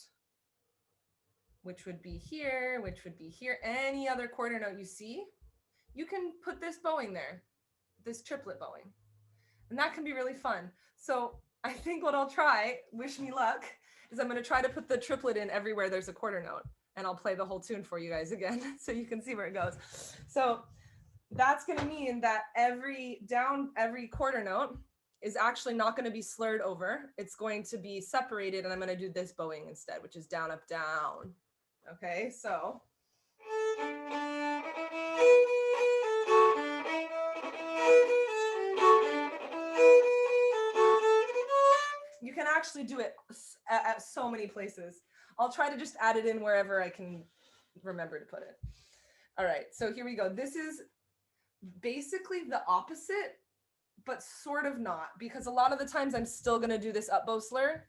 which would be here, which would be here, any other quarter note you see, you can put this bowing there. This triplet bowing, and that can be really fun. So I think what I'll try, wish me luck, is I'm going to try to put the triplet in everywhere there's a quarter note, and I'll play the whole tune for you guys again so you can see where it goes. So that's going to mean that every quarter note is actually not going to be slurred over. It's going to be separated, and I'm going to do this bowing instead, which is down, up, down. Okay, so you can actually do it at so many places. I'll try to just add it in wherever I can remember to put it. All right, so here we go. This is basically the opposite, but sort of not, because a lot of the times I'm still going to do this up bow slur.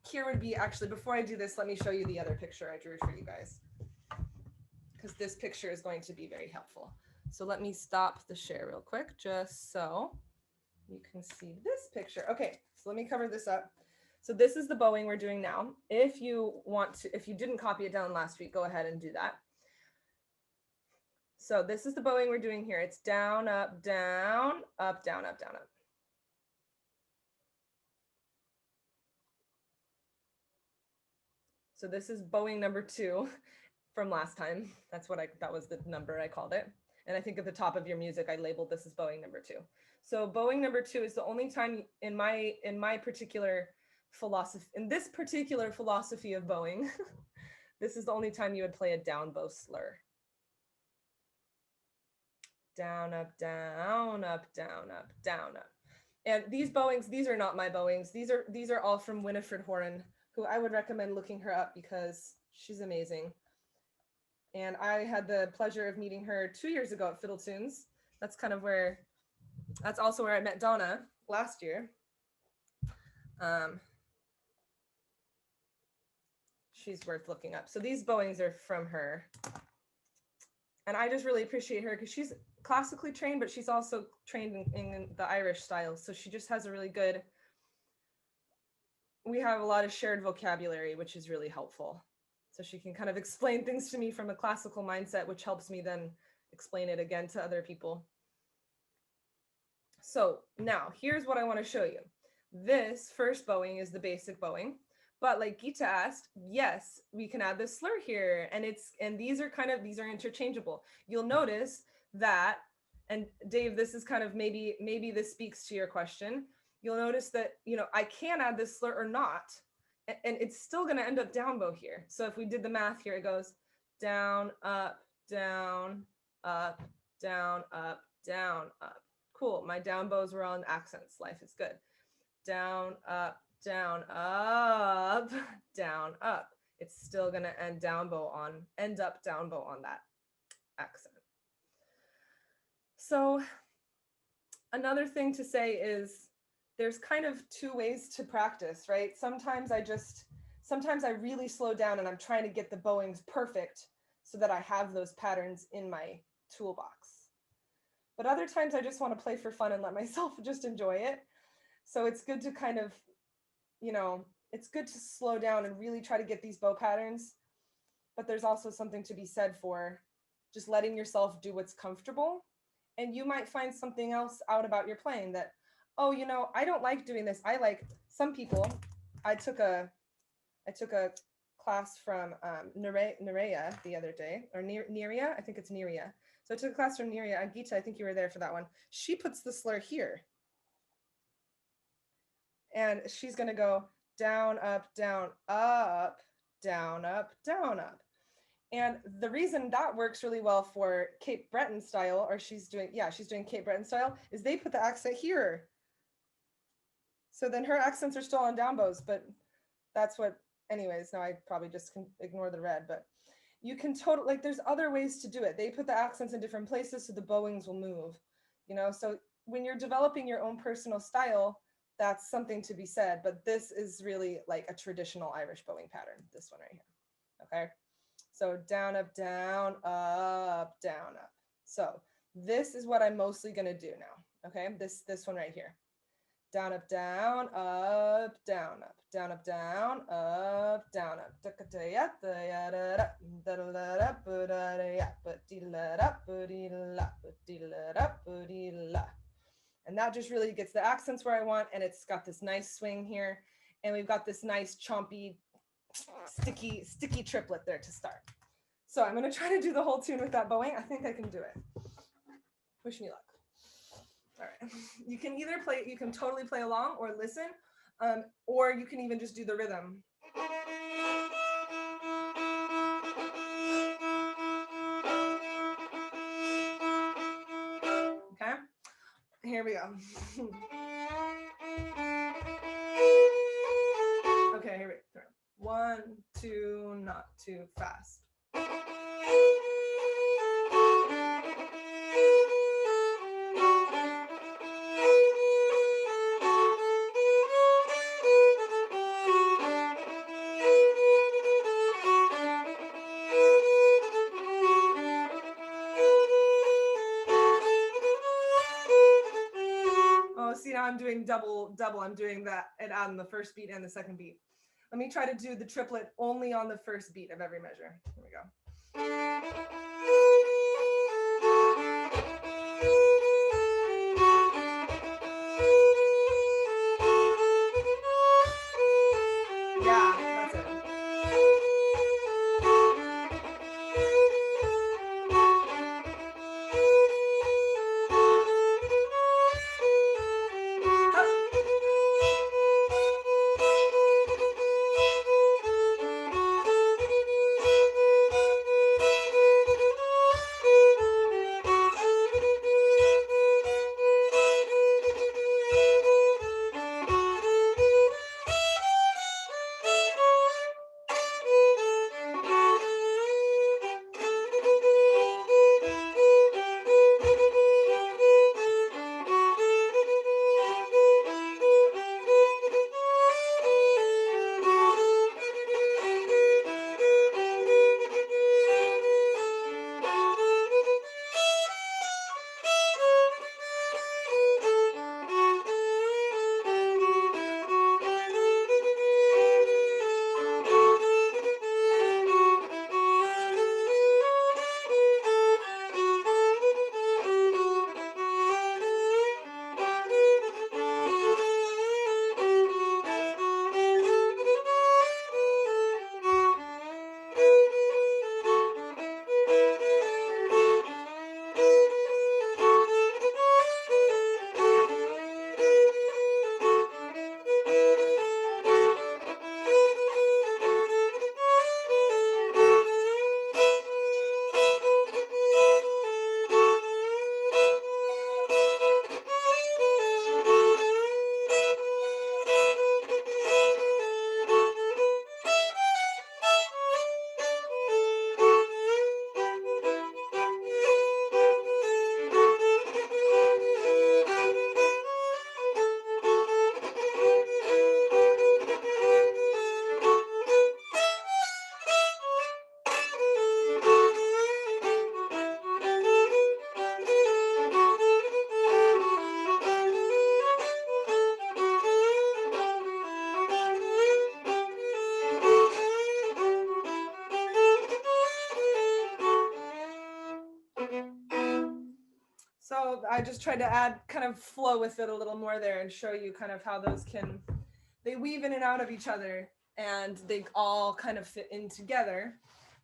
Here would be actually, before I do this, let me show you the other picture I drew for you guys, because this picture is going to be very helpful. So let me stop the share real quick, just so you can see this picture. Okay, so let me cover this up. So this is the bowing we're doing now. If you want to, if you didn't copy it down last week, go ahead and do that. So this is the bowing we're doing here. It's down, up, down, up, down, up, down, up. So this is bowing number 2 from last time. That was the number I called it. And I think at the top of your music, I labeled this as bowing number 2. So bowing number 2 is the only time in my particular philosophy, in this particular philosophy of bowing, this is the only time you would play a down bow slur. Down, up, down, up, down, up, down, up. And these bowings, these are not my bowings. These are all from Winifred Horan, who I would recommend looking her up because she's amazing. And I had the pleasure of meeting her 2 years ago at Fiddle Tunes. That's kind of where, that's also where I met Donna last year. She's worth looking up. So these bowings are from her. And I just really appreciate her because she's classically trained, but she's also trained in the Irish style. So she just has a really good, we have a lot of shared vocabulary, which is really helpful. So she can kind of explain things to me from a classical mindset, which helps me then explain it again to other people. So now here's what I want to show you. This first bowing is the basic bowing, but like Gita asked, yes, we can add this slur here, and these are interchangeable. You'll notice that, and Dave, this is kind of maybe this speaks to your question. You'll notice that, you know, I can add this slur or not, and it's still going to end up down bow here. So if we did the math here, it goes down, up, down, up, down, up, down, up. Cool. My down bows were on accents. Life is good. Down, up, down, up, down, up. It's still going to end up down bow on that accent. So another thing to say is there's kind of two ways to practice, right? Sometimes I really slow down and I'm trying to get the bowings perfect so that I have those patterns in my toolbox. But other times I just want to play for fun and let myself just enjoy it. So it's good to kind of, you know, it's good to slow down and really try to get these bow patterns. But there's also something to be said for just letting yourself do what's comfortable. And you might find something else out about your playing that, oh, you know, I don't like doing this. I like some people. I took a class from Nerea the other day, or Nerea, I think it's Nerea. So I took a class from Nerea. Gita, I think you were there for that one. She puts the slur here. And she's going to go down, up, down, up, down, up, down, up. And the reason that works really well for Cape Breton style, or she's doing Cape Breton style, is they put the accent here. So then her accents are still on down bows, but that's what, anyways, now I probably just can ignore the red, but you can totally, like, there's other ways to do it. They put the accents in different places so the bowings will move, you know? So when you're developing your own personal style, that's something to be said, but this is really like a traditional Irish bowing pattern, this one right here, okay? So down, up, down, up, down, up. So this is what I'm mostly gonna do now, okay? This one right here. Down, up, down, up, down, up, down, up, down, up, down, up. And that just really gets the accents where I want, and it's got this nice swing here, and we've got this nice chompy, sticky triplet there to start. So I'm going to try to do the whole tune with that bowing. I think I can do it. Wish me luck. All right. You can either play, you can totally play along or listen, or you can even just do the rhythm. Okay, here we go. Okay, here we go. 1, 2, not too fast. Oh, see, now I'm doing double. I'm doing that and on the first beat and the second beat. Let me try to do the triplet only on the first beat of every measure. Here we go. Yeah, that's it. So I just tried to add kind of flow with it a little more there and show you kind of how those they weave in and out of each other and they all kind of fit in together.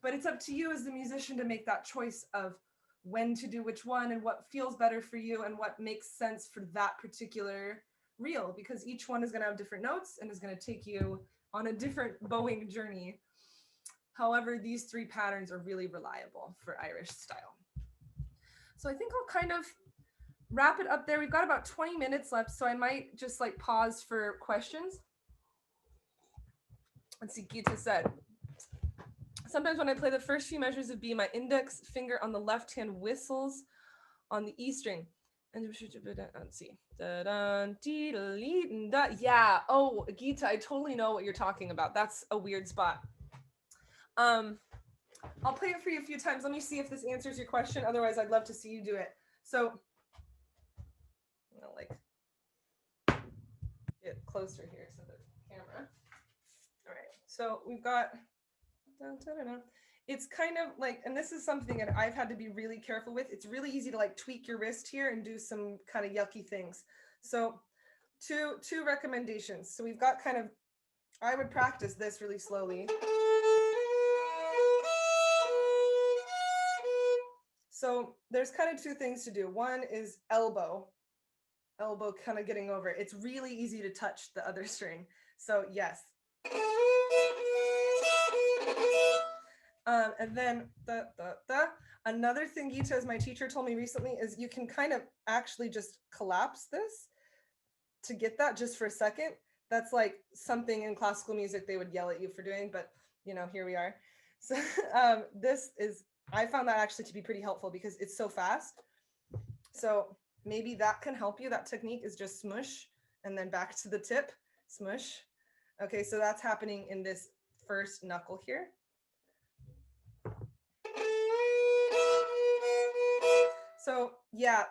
But it's up to you as the musician to make that choice of when to do which one and what feels better for you and what makes sense for that particular reel, because each one is going to have different notes and is going to take you on a different bowing journey. However, these three patterns are really reliable for Irish style. So I think I'll kind of wrap it up there. We've got about 20 minutes left, so I might just like pause for questions. Let's see, Gita said, sometimes when I play the first few measures of B, my index finger on the left hand whistles on the E string. And let's see. Yeah. Oh, Gita, I totally know what you're talking about. That's a weird spot. I'll play it for you a few times. Let me see if this answers your question. Otherwise, I'd love to see you do it. So, I'm gonna like get closer here so the camera. All right. So we've got. It's kind of like, and this is something that I've had to be really careful with. It's really easy to like tweak your wrist here and do some kind of yucky things. So two recommendations. So we've got kind of, I would practice this really slowly. So there's kind of two things to do. One is elbow kind of getting over. It's really easy to touch the other string. So yes. And then another thing Gita, as my teacher told me recently, is you can kind of actually just collapse this to get that just for a second. That's like something in classical music they would yell at you for doing, but you know, here we are. So I found that actually to be pretty helpful because it's so fast. So maybe that can help you. That technique is just smush and then back to the tip, smush. Okay, so that's happening in this first knuckle here. So yeah,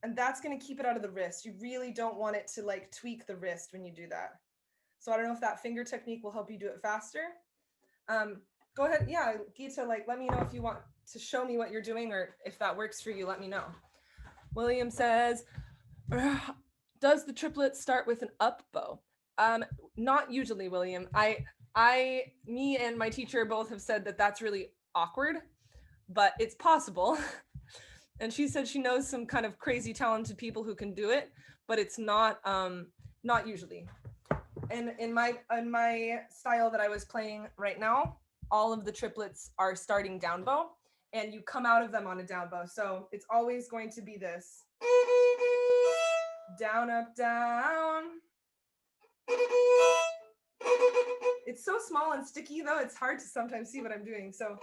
and that's going to keep it out of the wrist. You really don't want it to like tweak the wrist when you do that. So I don't know if that finger technique will help you do it faster. Go ahead. Yeah, Gita, like, let me know if you want to show me what you're doing or if that works for you, let me know. William says, does the triplet start with an up bow? Not usually, William. Me and my teacher both have said that that's really awkward, but it's possible. And she said she knows some kind of crazy talented people who can do it, but it's not usually. And in my style that I was playing right now, all of the triplets are starting down bow, and you come out of them on a down bow. So it's always going to be this. Down, up, down. It's so small and sticky though, it's hard to sometimes see what I'm doing. So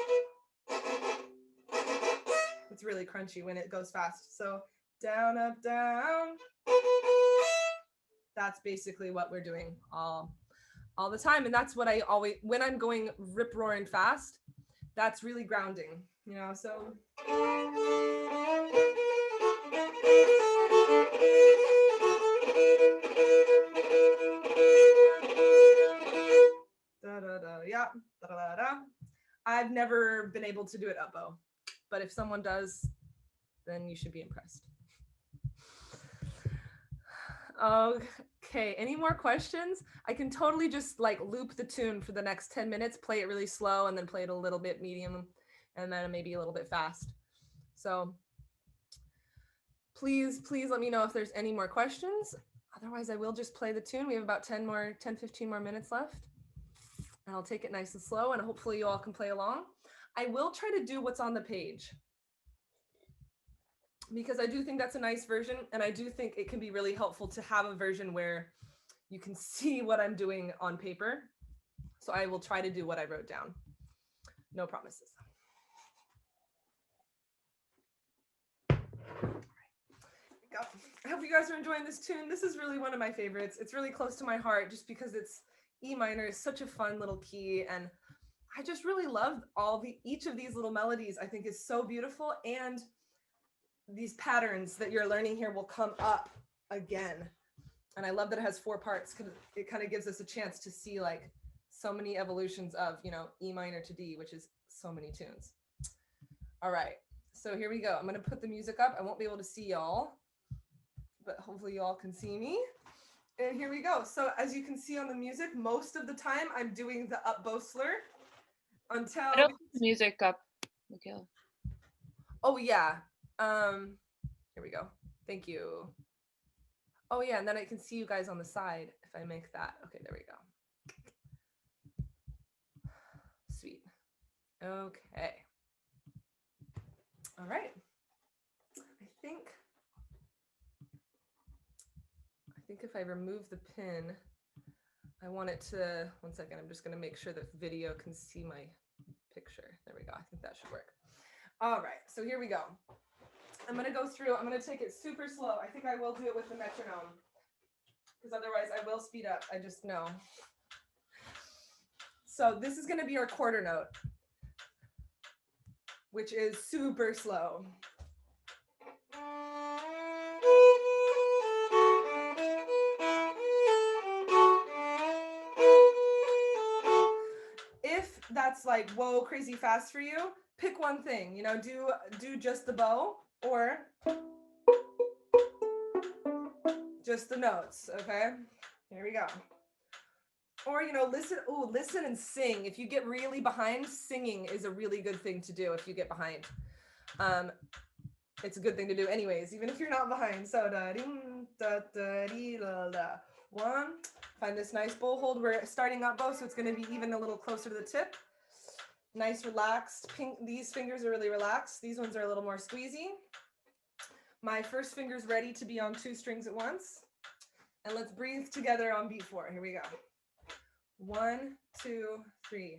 it's really crunchy when it goes fast. So down, up, down. That's basically what we're doing all the time. And that's what I always, when I'm going rip roaring fast, that's really grounding, you know, so. Da, da, da, yeah, da, da, da. I've never been able to do it up bow, but if someone does, then you should be impressed. Okay, any more questions? I can totally just like loop the tune for the next 10 minutes, play it really slow, and then play it a little bit medium, and then maybe a little bit fast. So please let me know if there's any more questions. Otherwise, I will just play the tune. We have about 10, 15 more minutes left. And I'll take it nice and slow, and hopefully you all can play along. I will try to do what's on the page, because I do think that's a nice version, and I do think it can be really helpful to have a version where you can see what I'm doing on paper. So I will try to do what I wrote down. No promises. All right. I hope you guys are enjoying this tune. This is really one of my favorites. It's really close to my heart just because it's E minor is such a fun little key, and I just really love each of these little melodies. I think is so beautiful, and these patterns that you're learning here will come up again. And I love that it has 4 parts because it kind of gives us a chance to see like so many evolutions of, you know, E minor to D, which is so many tunes. All right, So here we go. I'm going to put the music up. I won't be able to see y'all, but hopefully y'all can see me. And here we go. So as you can see on the music, most of the time I'm doing the up bow slur until. I don't have the music up, Mikela. Oh yeah. Here we go. Thank you. Oh yeah, and then I can see you guys on the side if I make that. Okay, there we go. Sweet. Okay. All right. I think if I remove the pin, I want it to, one second, I'm just going to make sure that video can see my picture. There we go. I think that should work. All right, so here we go. I'm going to go through, I'm going to take it super slow. I think I will do it with the metronome because otherwise I will speed up. I just know. So this is going to be our quarter note, which is super slow. If that's like, whoa, crazy fast for you, pick one thing, you know, do just the bow or just the notes, okay? Here we go. Or, you know, listen and sing. If you get really behind, singing is a really good thing to do if you get behind. It's a good thing to do anyways, even if you're not behind. So one, find this nice bow hold. We're starting up bow, so it's going to be even a little closer to the tip. Nice relaxed. These fingers are really relaxed. These ones are a little more squeezy. My first finger's ready to be on 2 strings at once. And let's breathe together on beat 4. Here we go. 1, 2, 3.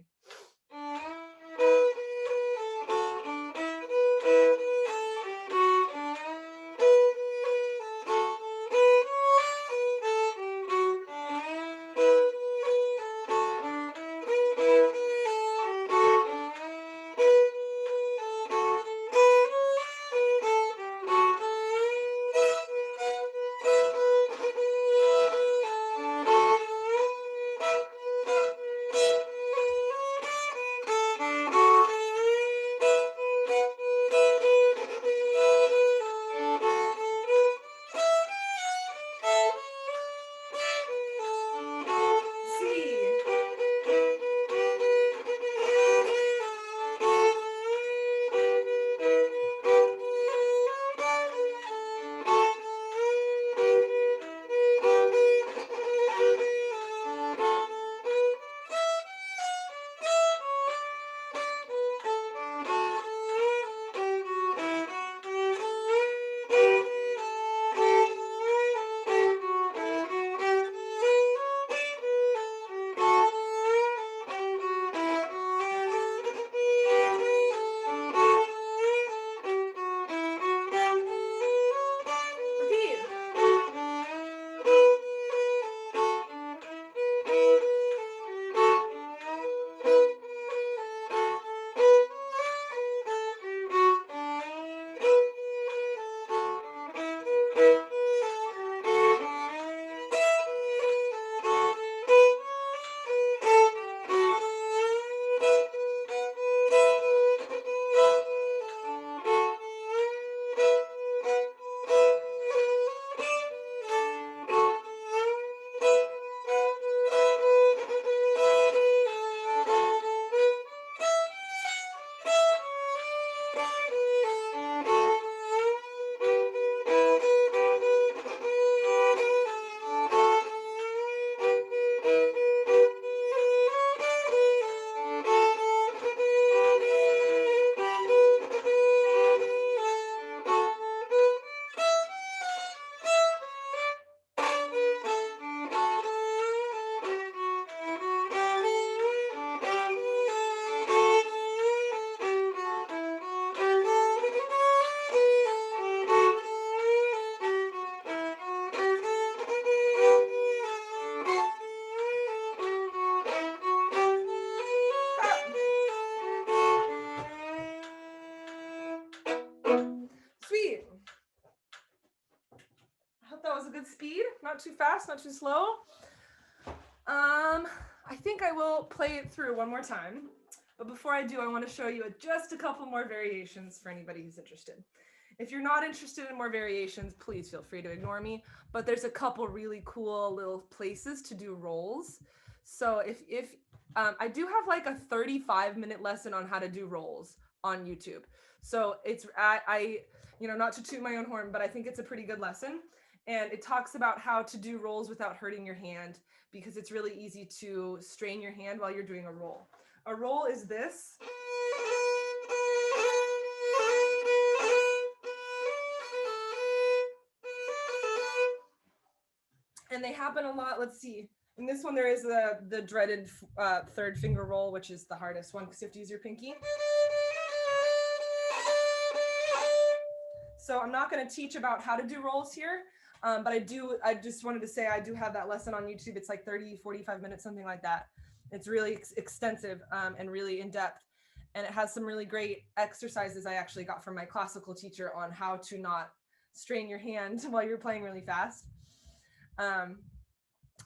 Speed, not too fast, not too slow. I think I will play it through one more time. But before I do, I want to show you just a couple more variations for anybody who's interested. If you're not interested in more variations, please feel free to ignore me. But there's a couple really cool little places to do rolls. So if I do have like a 35-minute lesson on how to do rolls on YouTube. So it's I not to toot my own horn, but I think it's a pretty good lesson. And it talks about how to do rolls without hurting your hand, because it's really easy to strain your hand while you're doing a roll. A roll is this. And they happen a lot. Let's see. In this one, there is the dreaded third finger roll, which is the hardest one because you have to use your pinky. So I'm not going to teach about how to do rolls here, but I just wanted to say I do have that lesson on YouTube. It's like 30, 45 minutes, something like that. It's really extensive and really in depth. And it has some really great exercises I actually got from my classical teacher on how to not strain your hand while you're playing really fast.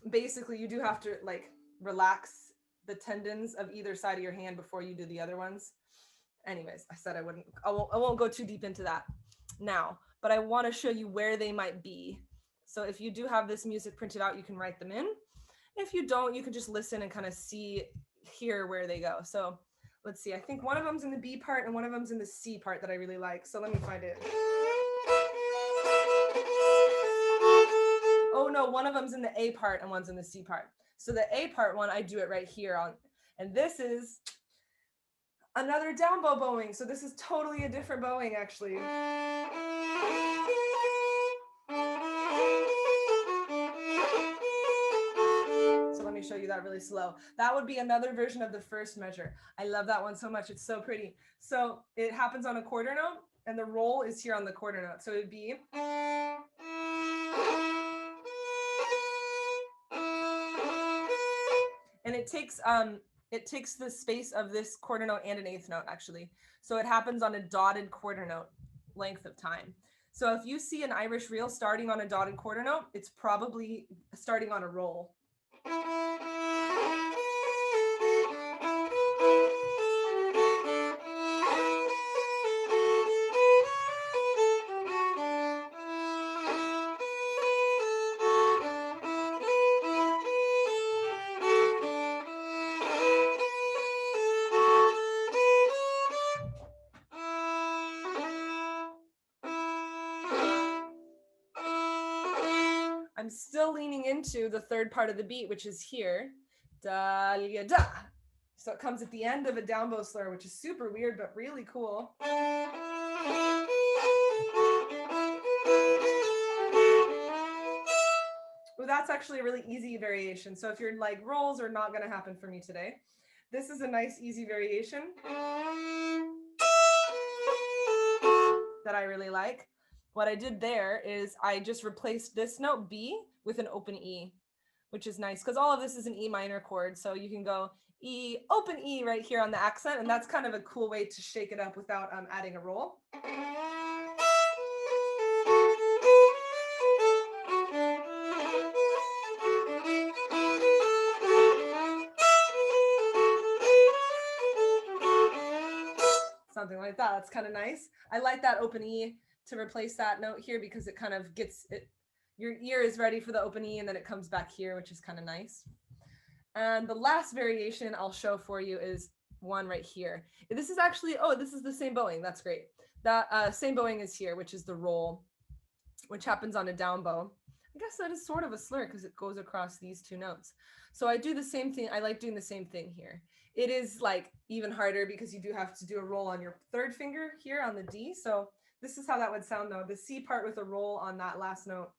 Basically, you do have to like relax the tendons of either side of your hand before you do the other ones. Anyways, I said I won't go too deep into that now, but I want to show you where they might be. So if you do have this music printed out, you can write them in. If you don't, you can just listen and kind of hear where they go. So let's see, I think one of them's in the B part and one of them's in the C part that I really like. So let me find it. Oh no, one of them's in the A part and one's in the C part. So the A part one, I do it right here on, and this is another down bow bowing. So this is totally a different bowing actually. So let me show you that really slow. That would be another version of the first measure. I love that one so much. It's so pretty. So it happens on a quarter note and the roll is here on the quarter note. So it'd be. And it takes the space of this quarter note and an eighth note actually. So it happens on a dotted quarter note length of time. So if you see an Irish reel starting on a dotted quarter note, it's probably starting on a roll. I'm still leaning into the third part of the beat, which is here. Da, ya, da. So it comes at the end of a down bow slur, which is super weird, but really cool. Well, that's actually a really easy variation. So if you're like, rolls are not going to happen for me today, this is a nice, easy variation that I really like. What I did there is I just replaced this note B with an open E, which is nice because all of this is an E minor chord. So you can go E, open E right here on the accent. And that's kind of a cool way to shake it up without adding a roll. Something like that. That's kind of nice. I like that open E to replace that note here because it kind of gets it. Your ear is ready for the open E and then it comes back here, which is kind of nice. And the last variation I'll show for you is one right here. This is actually, this is the same bowing. That's great. That same bowing is here, which is the roll, which happens on a down bow. I guess that is sort of a slur because it goes across these two notes. So I do the same thing. I like doing the same thing here. It is like even harder because you do have to do a roll on your third finger here on the D. So this is how that would sound though. The C part with a roll on that last note.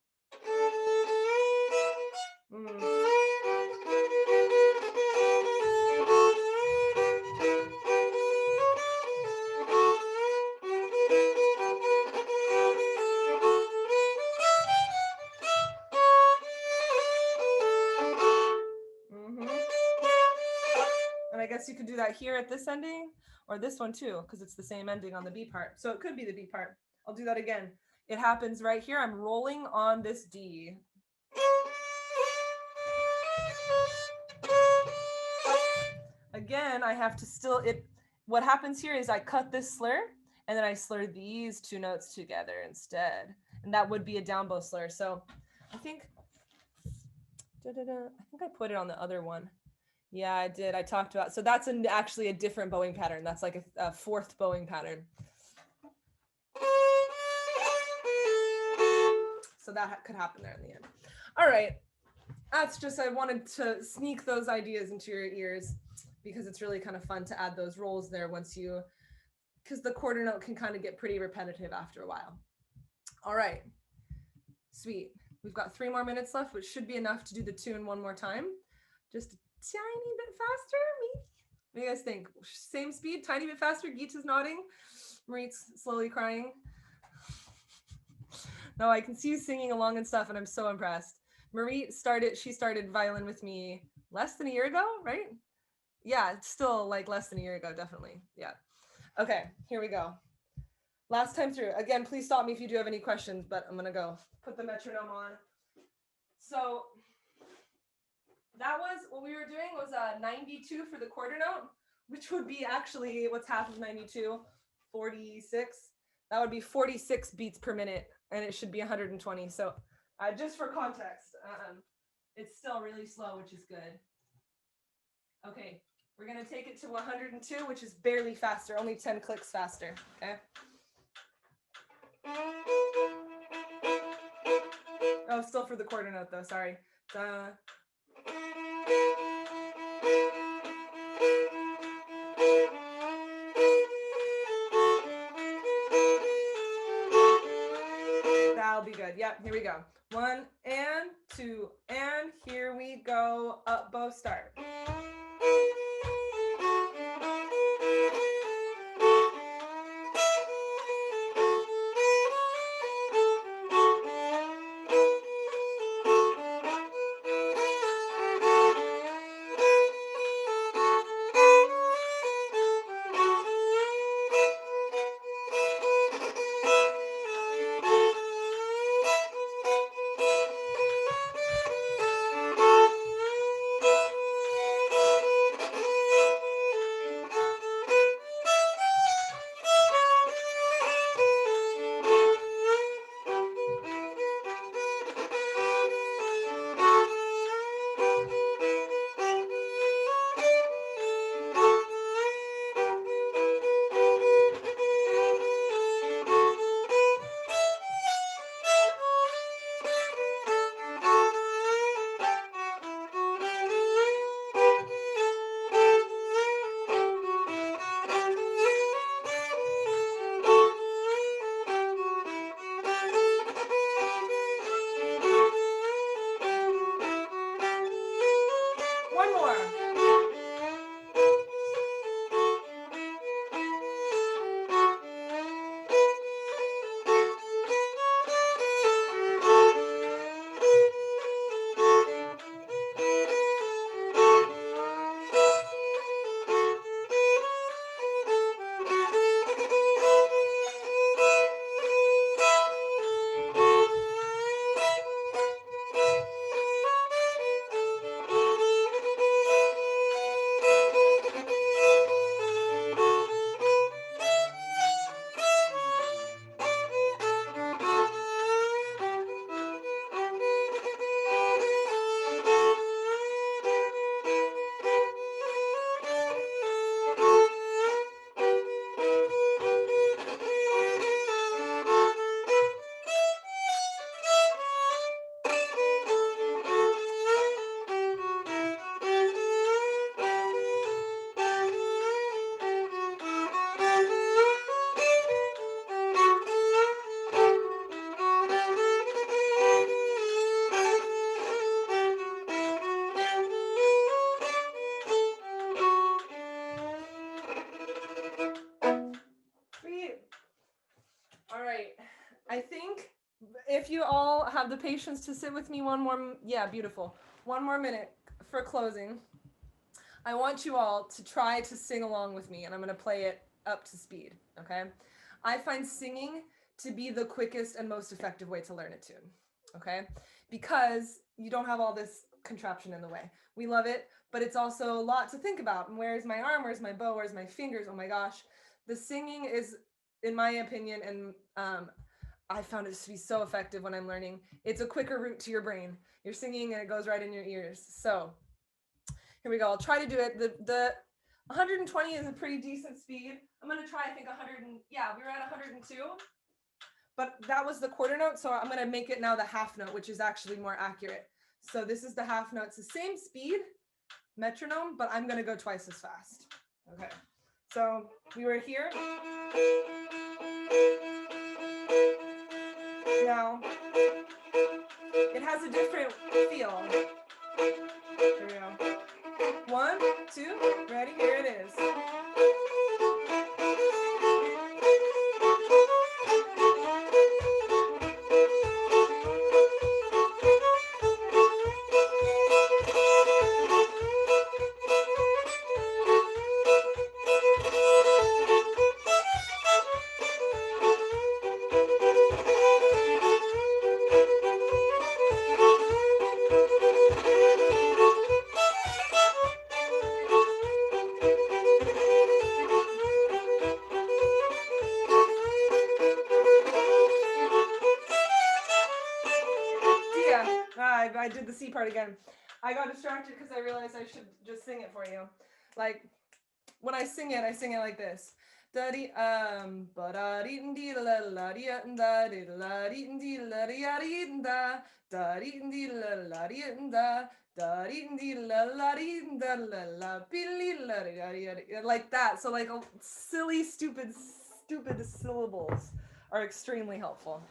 And I guess you could do that here at this ending or this one too, because it's the same ending on the B part. So it could be the B part. I'll do that again. It happens right here. I'm rolling on this D. again, I have to still, what happens here is I cut this slur and then I slur these two notes together instead. And that would be a down bow slur. So I think, I think I put it on the other one. Yeah, I did. I talked about, so that's actually a different bowing pattern. That's like a fourth bowing pattern. So that could happen there in the end. All right. That's just, I wanted to sneak those ideas into your ears because it's really kind of fun to add those rolls there once you, because the quarter note can kind of get pretty repetitive after a while. All right. Sweet. We've got 3 more minutes left, which should be enough to do the tune one more time. Just a tiny bit faster. What do you guys think? Same speed, tiny bit faster. Geets is nodding. Marit's slowly crying. No, I can see you singing along and stuff, and I'm so impressed. Marie started violin with me less than a year ago, right? Yeah, it's still like less than a year ago, definitely. Yeah. Okay, here we go. Last time through. Again, please stop me if you do have any questions, but I'm gonna go put the metronome on. So that was, what we were doing was 92 for the quarter note, which would be actually, what's half of 92? 46. That would be 46 beats per minute, and it should be 120. So just for context, it's still really slow, which is good. Okay, we're gonna take it to 102, which is barely faster, only 10 clicks faster, okay? Oh, still for the quarter note though, sorry. That'll be good. Yep, here we go. 1 and 2 and here we go. Up bow start. One more. All right. I think if you all have the patience to sit with me one more, yeah, beautiful. One more minute for closing. I want you all to try to sing along with me, and I'm going to play it up to speed, okay? I find singing to be the quickest and most effective way to learn a tune, okay? Because you don't have all this contraption in the way. We love it, but it's also a lot to think about. Where's my arm? Where's my bow? Where's my fingers? Oh my gosh. The singing is, in my opinion, and I found it to be so effective when I'm learning. It's a quicker route to your brain. You're singing and it goes right in your ears. So here we go. I'll try to do it. The 120 is a pretty decent speed. I'm going to try, I think 100. Yeah, we were at 102. But that was the quarter note, so I'm going to make it now the half note, which is actually more accurate. So this is the half note. It's the same speed, metronome, but I'm going to go twice as fast. Okay. So we were here. Now, it has a different feel. Here we go. 1, 2, ready? Here it is. I did the C part again. I got distracted because I realized I should just sing it for you. Like when I sing it like this. Like that. So like silly, stupid syllables are extremely helpful.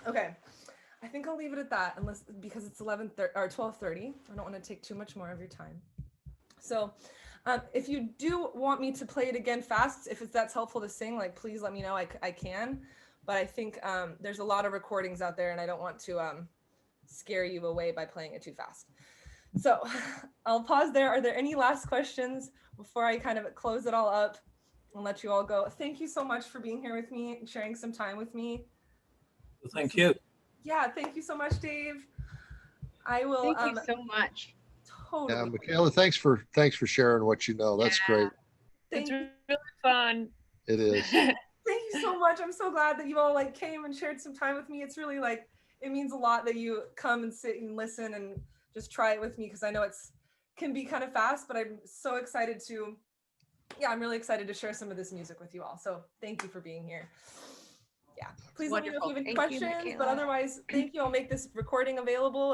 Okay. I think I'll leave it at that, because it's 11:30 or 12:30. I don't want to take too much more of your time. So, if you do want me to play it again fast, if that's helpful to sing, like please let me know. I can, but I think there's a lot of recordings out there, and I don't want to scare you away by playing it too fast. So, I'll pause there. Are there any last questions before I kind of close it all up and let you all go? Thank you so much for being here with me and sharing some time with me. Well, thank you. Yeah, thank you so much, Dave. I will. Thank you so much. Totally. Yeah, Mikela, thanks for sharing what you know. That's great. It's Thank really fun. It is. you so much. I'm so glad that you all like came and shared some time with me. It's really like, it means a lot that you come and sit and listen and just try it with me, because I know can be kind of fast, but I'm so excited to, I'm really excited to share some of this music with you all. So thank you for being here. Yeah, please let me know if you have any Wonderful. Thank you, questions, but Mikela. otherwise, thank you. I'll make this recording available.